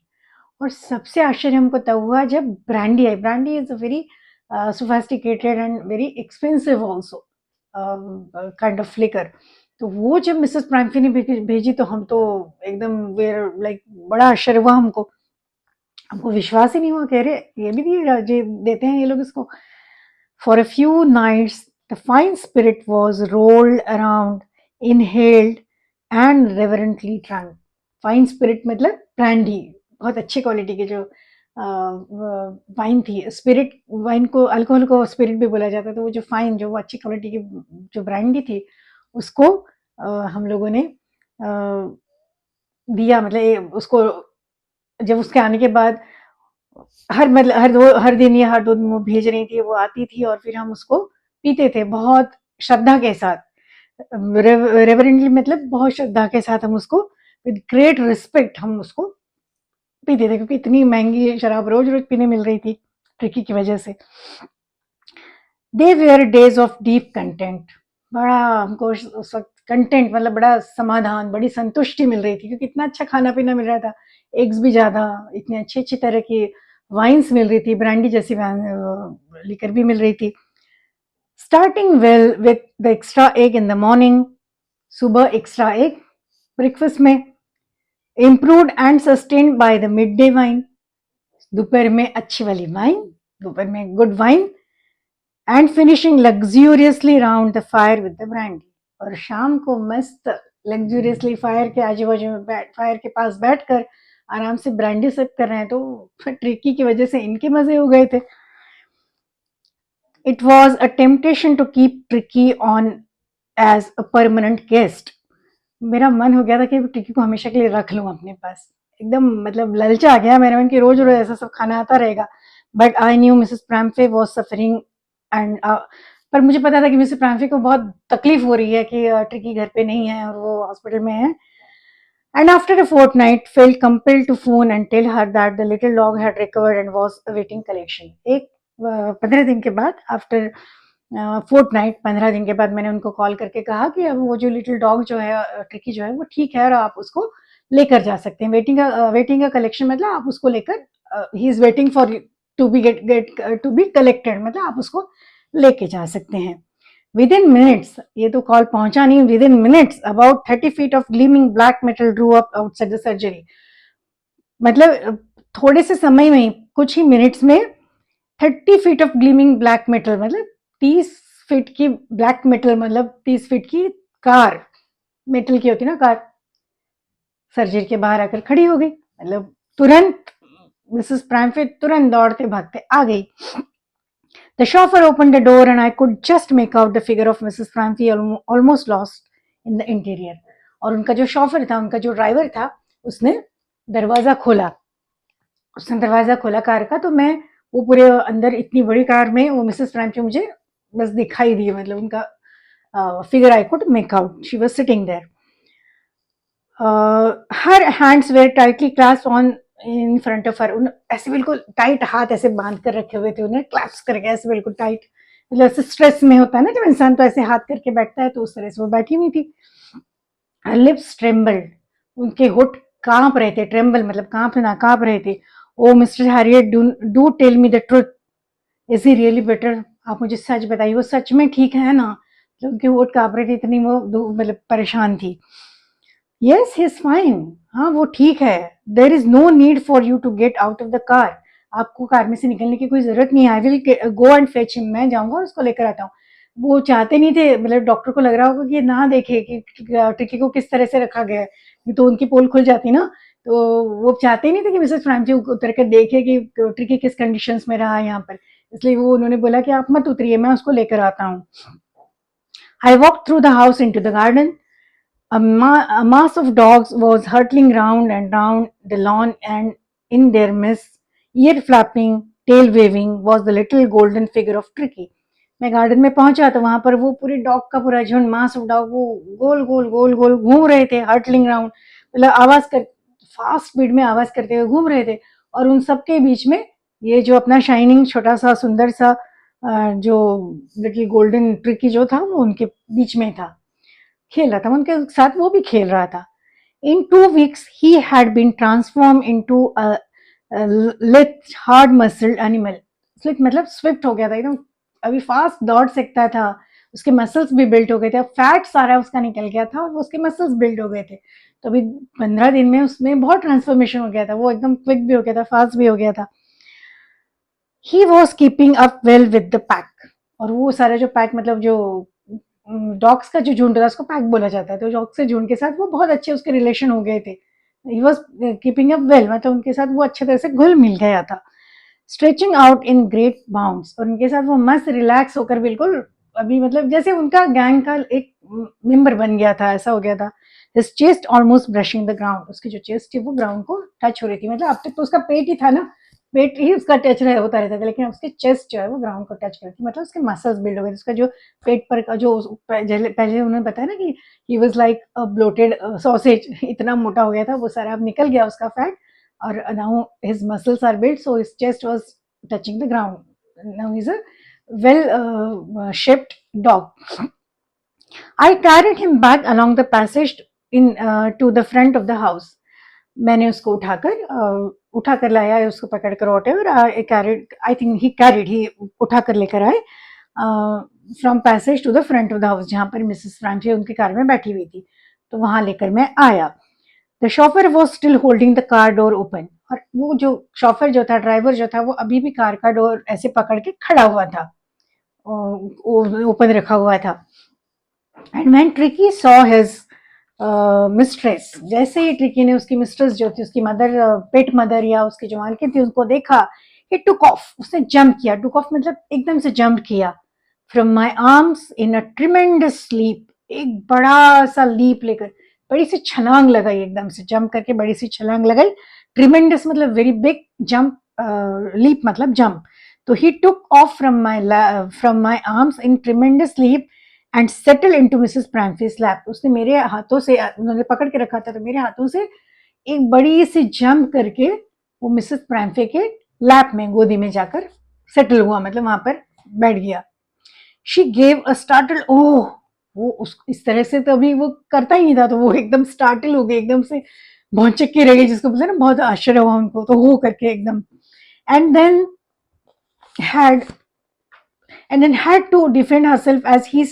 और सबसे आश्चर्य हमको तब हुआ जब ब्रांडी आई. Brandy is a very sophisticated and very expensive also kind of flicker. तो वो जब मिसेस प्राइमफी ने भेजी तो हम तो एकदम वेर लाइक बड़ा आश्चर्य हुआ हमको. हमको विश्वास ही नहीं हुआ. कह रहे ये भी देते हैं ये लोग इसको. For a few nights the fine spirit was rolled around, inhaled and reverently drunk. Fine spirit मतलब ब्रांडी, बहुत अच्छी क्वालिटी की जो वाइन थी. स्पिरिट वाइन को, अल्कोहल को स्पिरिट भी बोला जाता है. तो वो जो फाइन, जो वो अच्छी क्वालिटी की जो ब्रांडी थी उसको हम लोगों ने दिया. मतलब उसको जब उसके आने के बाद हर दिन या हर 2 दिन वो भेज रही थी, वो आती थी और फिर हम उसको पीते थे बहुत श्रद्धा के साथ. रेवरेंटली मतलब बहुत श्रद्धा के साथ हम उसको विद ग्रेट रिस्पेक्ट हम उसको पीते थे, क्योंकि इतनी महंगी शराब रोज रोज पीने मिल रही थी ट्रिकी की वजह से. They were days of deep content. बड़ा हमको उस वक्त कंटेंट मतलब बड़ा समाधान, बड़ी संतुष्टि मिल रही थी, क्योंकि इतना अच्छा खाना पीना मिल रहा था. एग्स भी ज़्यादा, इतनी अच्छी अच्छी तरह की वाइन्स मिल रही थी, ब्रांडी जैसी लिकर भी मिल रही थी. Starting well with the extra egg in the morning. सुबह एक्स्ट्रा एग ब्रेकफास्ट में. Improved and sustained by the mid day wine. दोपहर में अच्छी वाली वाइन, दोपहर में good wine. And finishing लग्जूरियसली round the fire with the brandy. और शाम को मस्त लग्जूरियसली फायर के आजू बाजू में फायर के पास बैठकर आराम से ब्रांडी सिप कर रहे हैं. तो ट्रिकी की वजह से इनके मजे हो गए थे. It was a temptation to keep Tricky on as a permanent guest. मेरा मन हो गया था कि ट्रिकी को हमेशा के लिए रख लूं अपने पास. एकदम मतलब ललचा गया मेरे मन की रोज रोज ऐसा सब खाना आता रहेगा. But I knew Mrs Pumphrey was suffering and पर मुझे पता था कि मिसेस प्रामफे को बहुत तकलीफ हो रही है कि ट्रिकी घर पे नहीं है और वो हॉस्पिटल में है. And after a fortnight, felt compelled to phone and tell her that the little dog had recovered and was awaiting collection. एक 15 दिन के बाद, आफ्टर फोर्टनाइट, 15 दिन के बाद मैंने उनको कॉल करके कहा कि अब वो जो लिटिल डॉग जो है, ट्रिकी जो है, वो ठीक है और आप उसको लेकर जा सकते हैं. वेटिंग का कलेक्शन मतलब आप उसको लेकर, he is waiting for to be to be collected, मतलब आप उसको लेके जा सकते हैं. Within minutes, ये तो कॉल पहुंचा नहीं, within minutes about 30 feet of gleaming black metal drew up outside the surgery. मतलब थोड़े से समय में, कुछ ही मिनट्स में 30 feet of gleaming black metal मतलब 30 फीट की ब्लैक मेटल, मतलब 30 फीट की कार, मेटल की होती ना कार, सर्जरी के बाहर आकर खड़ी हो गई. मतलब तुरंत मिसेस प्राइमफे तुरंत दौड़ते भागते आ गई. The chauffeur opened the door and I could just make out the figure of Mrs. Prampey almost lost in the interior. और उनका जो शॉफर था, उनका जो ड्राइवर था, उसने दरवाजा खोला. कार का. तो मैं वो पूरे अंदर इतनी बड़ी कार में वो मिसेस प्राइमफे मुझे बस दिखाई दी. मतलब उनका figure I could make out. She was sitting there. Her hands were tightly clasped on in front of her. ऐसे बिल्कुल टाइट हाथ ऐसे बांध कर रखे हुए थे उन्हें, क्लैप्स करके ऐसे बिल्कुल टाइट. मतलब ऐसे स्ट्रेस में होता है ना जब इंसान, तो ऐसे हाथ करके बैठता है, तो उस तरह से वो बैठी हुई थी. Lips trembled. उनके होठ कांप रहे थे. ट्रेम्बल मतलब कांपना, कांप रहे थे. Oh mister Herriot, do tell me the truth. Is he really better? आप मुझे सच बताइए, वो सच में ठीक है ना? जो उनके होठ कांप रहे थे, इतनी वो मतलब परेशान थी. Yes, he's fine. हाँ वो ठीक है. There is no need for you to get out of the car. आपको कार में से निकलने की कोई जरूरत नहीं है. I will go and fetch him. मैं जाऊंगा और उसको लेकर आता हूँ. वो चाहते नहीं थे, मतलब डॉक्टर को लग रहा होगा कि ना देखे कि ट्रिकी को किस तरह से रखा गया है, तो उनकी पोल खुल जाती ना. तो वो चाहते नहीं थे कि मिसेस फ्रांसी उतर कर देखे कि ट्रिकी किस कंडीशंस में रहा है यहाँ पर. इसलिए वो उन्होंने बोला कि आप मत उतरिए, मैं उसको लेकर आता हूँ. I walked through the house into the garden. A mass of dogs was hurtling round and round the lawn, and in their midst, ear flapping, tail waving, was the little golden figure of Tricky. मैं garden में पहुंचा तो वहां पर वो पूरे dog का पूरा झुंड, मास ऑफ डॉग, वो गोल गोल गोल गोल घूम रहे थे, हर्टलिंग राउंड, मतलब आवाज कर, फास्ट स्पीड में आवाज करते हुए घूम रहे थे. और उन सबके बीच में ये जो अपना शाइनिंग छोटा-सा सुंदर-सा जो लिटिल गोल्डन ट्रिकी जो था वो उनके बीच में था, खेल रहा था, उनके साथ वो भी खेल रहा था। In 2 weeks, he had been transformed into a lithe, hard-muscled animal. Slick मतलब स्विफ्ट हो गया था एकदम, अभी फास्ट दौड़ सकता था, उसके मसल्स भी बिल्ड हो गए थे, फैट सारा उसका निकल गया था और उसके मसल्स बिल्ड हो गए थे। तो अभी 15 दिन में उसमें बहुत ट्रांसफॉर्मेशन हो गया था, वो एकदम क्विक भी हो गया था, फास्ट भी हो गया था। He was keeping up well with the pack, और वो सारा जो पैक मतलब जो डॉग्स का जो झुंड था उसको पैक बोला जाता है, तो डॉग्स के झुंड के साथ वो बहुत अच्छे उसके रिलेशन हो गए थे। He was keeping up well, मतलब उनके साथ वो अच्छे तरह से घुल मिल गया था। Stretching out in great bounds, और उनके साथ वो मस्त रिलैक्स होकर बिल्कुल अभी मतलब जैसे उनका गैंग का एक मेंबर बन गया था, ऐसा हो गया था। His chest almost brushing the ground, उसकी जो चेस्ट थी वो ग्राउंड को टच हो रही थी, मतलब अब तक तो उसका पेट ही था ना, पेट ही उसका टच रहा होता रहता था, लेकिन उसकी चेस्ट जो है वो ग्राउंड को टच कर रही थी, मतलब उसके मसल्स बिल्ड हो गए थे, उसका जो पेट पर का जो पहले उन्होंने बताया ना कि he was like a bloated sausage, इतना मोटा हो गया था वो सारा, अब निकल गया उसका फैट, और now his muscles are build, so his chest was touching the ground. Now he's a well shaped dog. I carried him back along the passage in to the front of the house. मैंने उसको उठाकर लाया, उसको पकड़कर whatever I carried, I think he carried, he उठाकर लेकर आए from passage to the front of the house, जहाँ पर मिसेस फ्रांसी उनकी कार में बैठी हुई थी, तो वहां लेकर मैं आया। The chauffeur was still holding the car door open, और वो जो शॉफर जो था, ड्राइवर जो था, वो अभी भी कार का डोर ऐसे पकड़ के खड़ा हुआ था, ओपन रखा हुआ था। And when tricky saw his mistress, जैसे ही ट्रिकी ने उसकी मिस्ट्रेस जो थी, उसकी मदर, पेट मदर या उसकी जो मालकिन थी, उनको देखा, ही टुक ऑफ, उसने जंप किया, टुक ऑफ मतलब एकदम से जंप किया, from my arms in a tremendous leap, एक बड़ा सा लीप लेकर, बड़ी सी छलांग लगाई, एकदम से जंप करके बड़ी सी छलांग लगाई। ट्रिमेंडस मतलब वेरी बिग, जंप, लीप मतलब जंप। तो he took off from my arms in tremendous leap and settle into Mrs Pumphrey's lap, उसने मेरे हाथों से, उन्होंने पकड़ के रखा था, तो मेरे हाथों से एक बड़ी सी जंप करके वो मिसेस प्रैम्फे के लैप में, गोदी में जाकर सेटल हुआ, मतलब वहां पर बैठ गया। शी गेव अ स्टार्टल ओह, वो उस इस तरह से तो अभी वो करता ही नहीं था, तो वो एकदम स्टार्टल हो गई, एकदम से भौचक के रह गई, जिसको बोलते हैं ना, बहुत आश्चर्य हुआ उनको, तो हो करके एकदम, and then had and then had to defend herself as he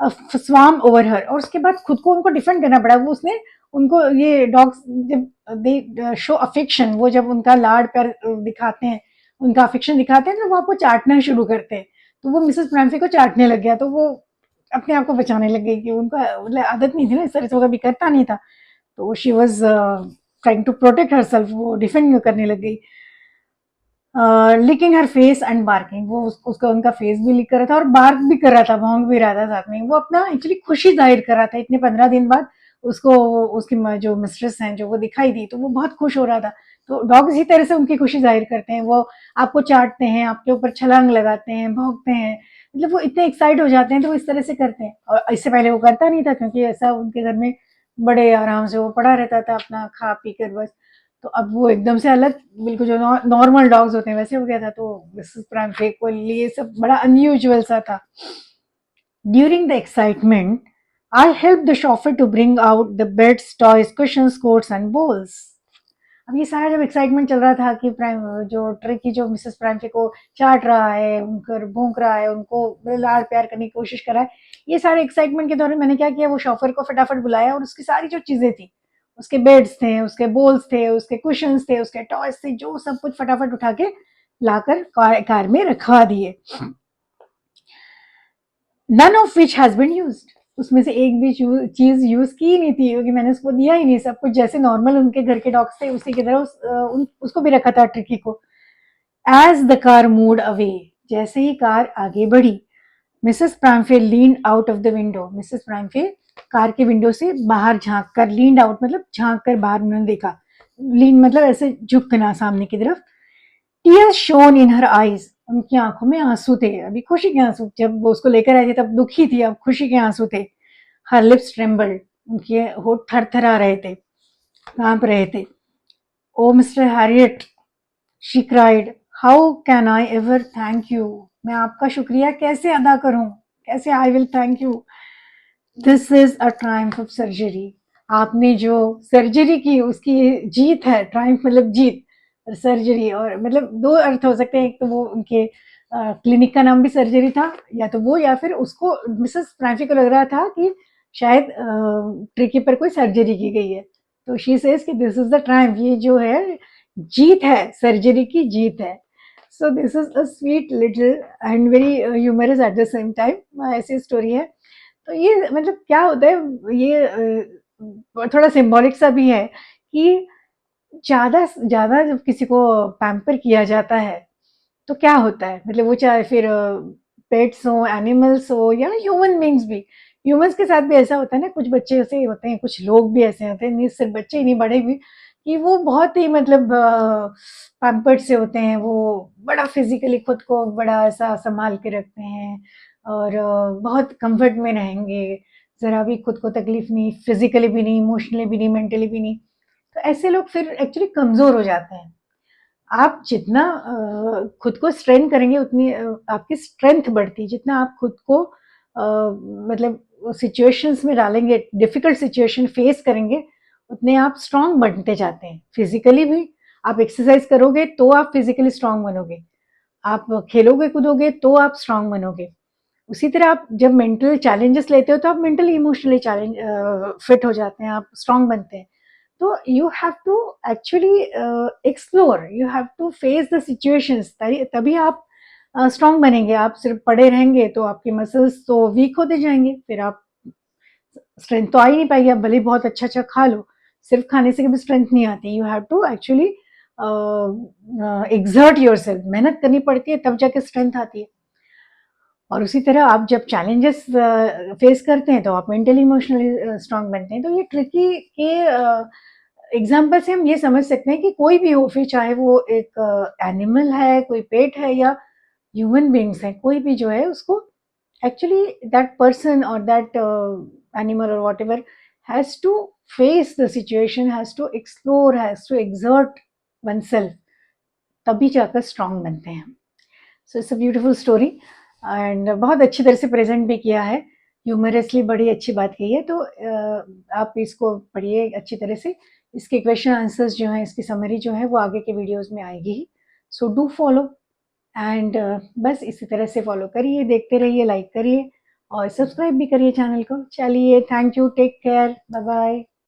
swam over हर, और उसके बाद खुद को उनको डिफेंड करना पड़ा। वो उसने उनको, ये डॉग्स जब दे शो अफेक्शन, वो जब उनका लाड प्यार दिखाते हैं, उनका अफेक्शन दिखाते हैं, तो वो आपको चाटना शुरू करते हैं, तो वो मिसेस फ्रांसी को चाटने लग गया, तो वो अपने आप को बचाने लग गई, कि उनको मतलब आदत नहीं थी ना इस तरह से, वो कभी करता नहीं था, तो she was trying to protect herself, वो डिफेंड करने लग गई। Licking her face and barking, वो उसका उनका फेस भी लिक कर रहा था और बार्क भी कर रहा था, भौंक भी रहा था साथ में, वो अपना एक्चुअली खुशी जाहिर कर रहा था, इतने 15 दिन बाद उसको उसकी जो मिस्ट्रेस हैं जो वो दिखाई दी, तो वो बहुत खुश हो रहा था। तो डॉग इसी तरह से उनकी खुशी जाहिर करते हैं, वो आपको चाटते हैं, आपके ऊपर छलांग लगाते हैं, भौंकते हैं, मतलब वो इतने एक्साइट हो जाते हैं, तो वो इस तरह से करते हैं, और इससे पहले वो करता नहीं था, क्योंकि ऐसा उनके घर में बड़े आराम से वो पड़ा रहता था अपना खा पी कर बस। तो अब वो एकदम से अलग, बिल्कुल जो नॉर्मल डॉग्स होते हैं वैसे हो गया था, तो मिसेस प्राइम को लिए सब बड़ा अनयूजुअल सा था। During the excitement I help the chauffeur to bring out the beds, toys, cushions, coats and balls. अब ये सारा जब एक्साइटमेंट चल रहा था कि प्राइम जो ट्रिकी जो मिसेस प्राइम को चाट रहा है, उनकर भूख रहा है, उनको लाड़ प्यार करने की कोशिश कर रहा है, ये सारे एक्साइटमेंट के दौरान मैंने क्या किया, वो शॉफर को फटाफट बुलाया, और उसकी सारी जो चीजें थी, उसके बेड्स थे, उसके बोल्स थे, उसके कुशंस थे, उसके टॉयज थे, जो सब कुछ फटाफट उठा के लाकर कार में रखवा दिए। None of which has been used, उसमें से एक भी चीज यूज की नहीं थी, क्योंकि मैंने उसको दिया ही नहीं, सब कुछ जैसे नॉर्मल उनके घर के डॉग्स थे उसी की तरह उसको भी रखा था ट्रिकी को। As the car moved away, जैसे ही कार आगे बढ़ी, Mrs Pumphrey leaned out of the window, Mrs Pumphrey car के विंडो से बाहर झांक कर, लीन्ड आउट मतलब झांक कर बाहर उन्होंने देखा, लीन मतलब ऐसे झुकना सामने की तरफ। Tears shown in her eyes, उनकी आंखों में आंसू थे, अभी खुशी के आंसू, जब वो उसको लेकर आए थे तब दुखी थी, अब खुशी के आंसू थे। हर लिप्स ट्रेम्बल्ड, उनके होठ थर थरा रहे थे, कांप रहे थे। Oh mister Herriot, she cried, how can I ever thank you, मैं आपका शुक्रिया कैसे अदा करूं, कैसे I will thank you. This is a triumph of surgery, आपने जो सर्जरी की उसकी जीत है, ट्रायम्फ मतलब जीत, और सर्जरी और मतलब दो अर्थ हो सकते हैं, एक तो वो उनके क्लिनिक का नाम भी सर्जरी था, या तो वो या फिर उसको मिसेस फ्रांसी को लग रहा था कि शायद ट्रिकी पर कोई सर्जरी की गई है, तो शी सेज कि दिस इज द ट्रायम्फ, ये जो है जीत है, सर्जरी की जीत है। So this is a sweet little and very humorous at the same time, ऐसी स्टोरी है। तो ये मतलब क्या होता है, ये थोड़ा सिंबॉलिक सा भी है कि ज़्यादा ज़्यादा जब किसी को पैम्पर किया जाता है, तो क्या होता है, मतलब वो चाहे फिर पेट्स हो, एनिमल्स हो या ह्यूमन बीइंग्स भी, ह्यूमंस के साथ भी ऐसा होता है ना, कुछ बच्चे ऐसे होते हैं, कुछ लोग भी ऐसे होते हैं, नहीं सिर्फ बच्चे ही नहीं, बड़े भी, कि वो बहुत ही मतलब पैम्पर्ड से होते हैं, वो बड़ा फिजिकली खुद को बड़ा ऐसा संभाल के रखते हैं, और बहुत कंफर्ट में रहेंगे, ज़रा भी खुद को तकलीफ नहीं, फिजिकली भी नहीं, इमोशनली भी नहीं, मेंटली भी नहीं। तो ऐसे लोग फिर एक्चुअली कमज़ोर हो जाते हैं। आप जितना खुद को स्ट्रेन करेंगे उतनी आपकी स्ट्रेंथ बढ़ती है, जितना आप खुद को मतलब सिचुएशंस में डालेंगे, डिफिकल्ट सिचुएशन फेस करेंगे, उतने आप स्ट्रांग बनते जाते हैं, फिजिकली भी। आप एक्सरसाइज करोगे तो आप फिजिकली स्ट्रांग बनोगे, आप खेलोगे कूदोगे तो आप स्ट्रांग बनोगे। उसी तरह आप जब मेंटल चैलेंजेस लेते हो तो आप मेंटली इमोशनली चैलेंज फिट हो जाते हैं, आप स्ट्रांग बनते हैं। तो you have to actually explore, you have to face the situations, तभी आप स्ट्रांग बनेंगे। आप सिर्फ पड़े रहेंगे तो आपके मसल्स तो वीक होते जाएंगे, फिर आप स्ट्रेंथ तो आ ही नहीं पाएगी, आप भले बहुत अच्छा अच्छा खा लो, सिर्फ खाने से कभी स्ट्रेंथ नहीं आती। You have to actually exert yourself, मेहनत करनी पड़ती है, तब जाके स्ट्रेंथ आती है। और उसी तरह आप जब चैलेंजेस फेस करते हैं तो आप मेंटली इमोशनली स्ट्रांग बनते हैं। तो ये ट्रिकी के एग्जाम्पल से हम ये समझ सकते हैं कि कोई भी हो, फिर चाहे वो एक एनिमल है, कोई पेट है, या ह्यूमन बींग्स है, कोई भी जो है उसको एक्चुअली दैट पर्सन और दैट एनिमल और whatever has to face the situation, has to explore, has to exert oneself, तभी जाकर स्ट्रांग बनते हैं। So it's a beautiful story, and बहुत अच्छी तरह से प्रेजेंट भी किया है, ह्यूमरसली बड़ी अच्छी बात कही है। तो आप इसको पढ़िए अच्छी तरह से, इसके क्वेश्चन आंसर्स जो हैं, इसकी समरी जो है वो आगे के वीडियोस में आएगी ही। सो डू फॉलो, एंड बस इसी तरह से फॉलो करिए, देखते रहिए, लाइक करिए और सब्सक्राइब भी करिए चैनल को। चलिए, thank you, take care, bye bye.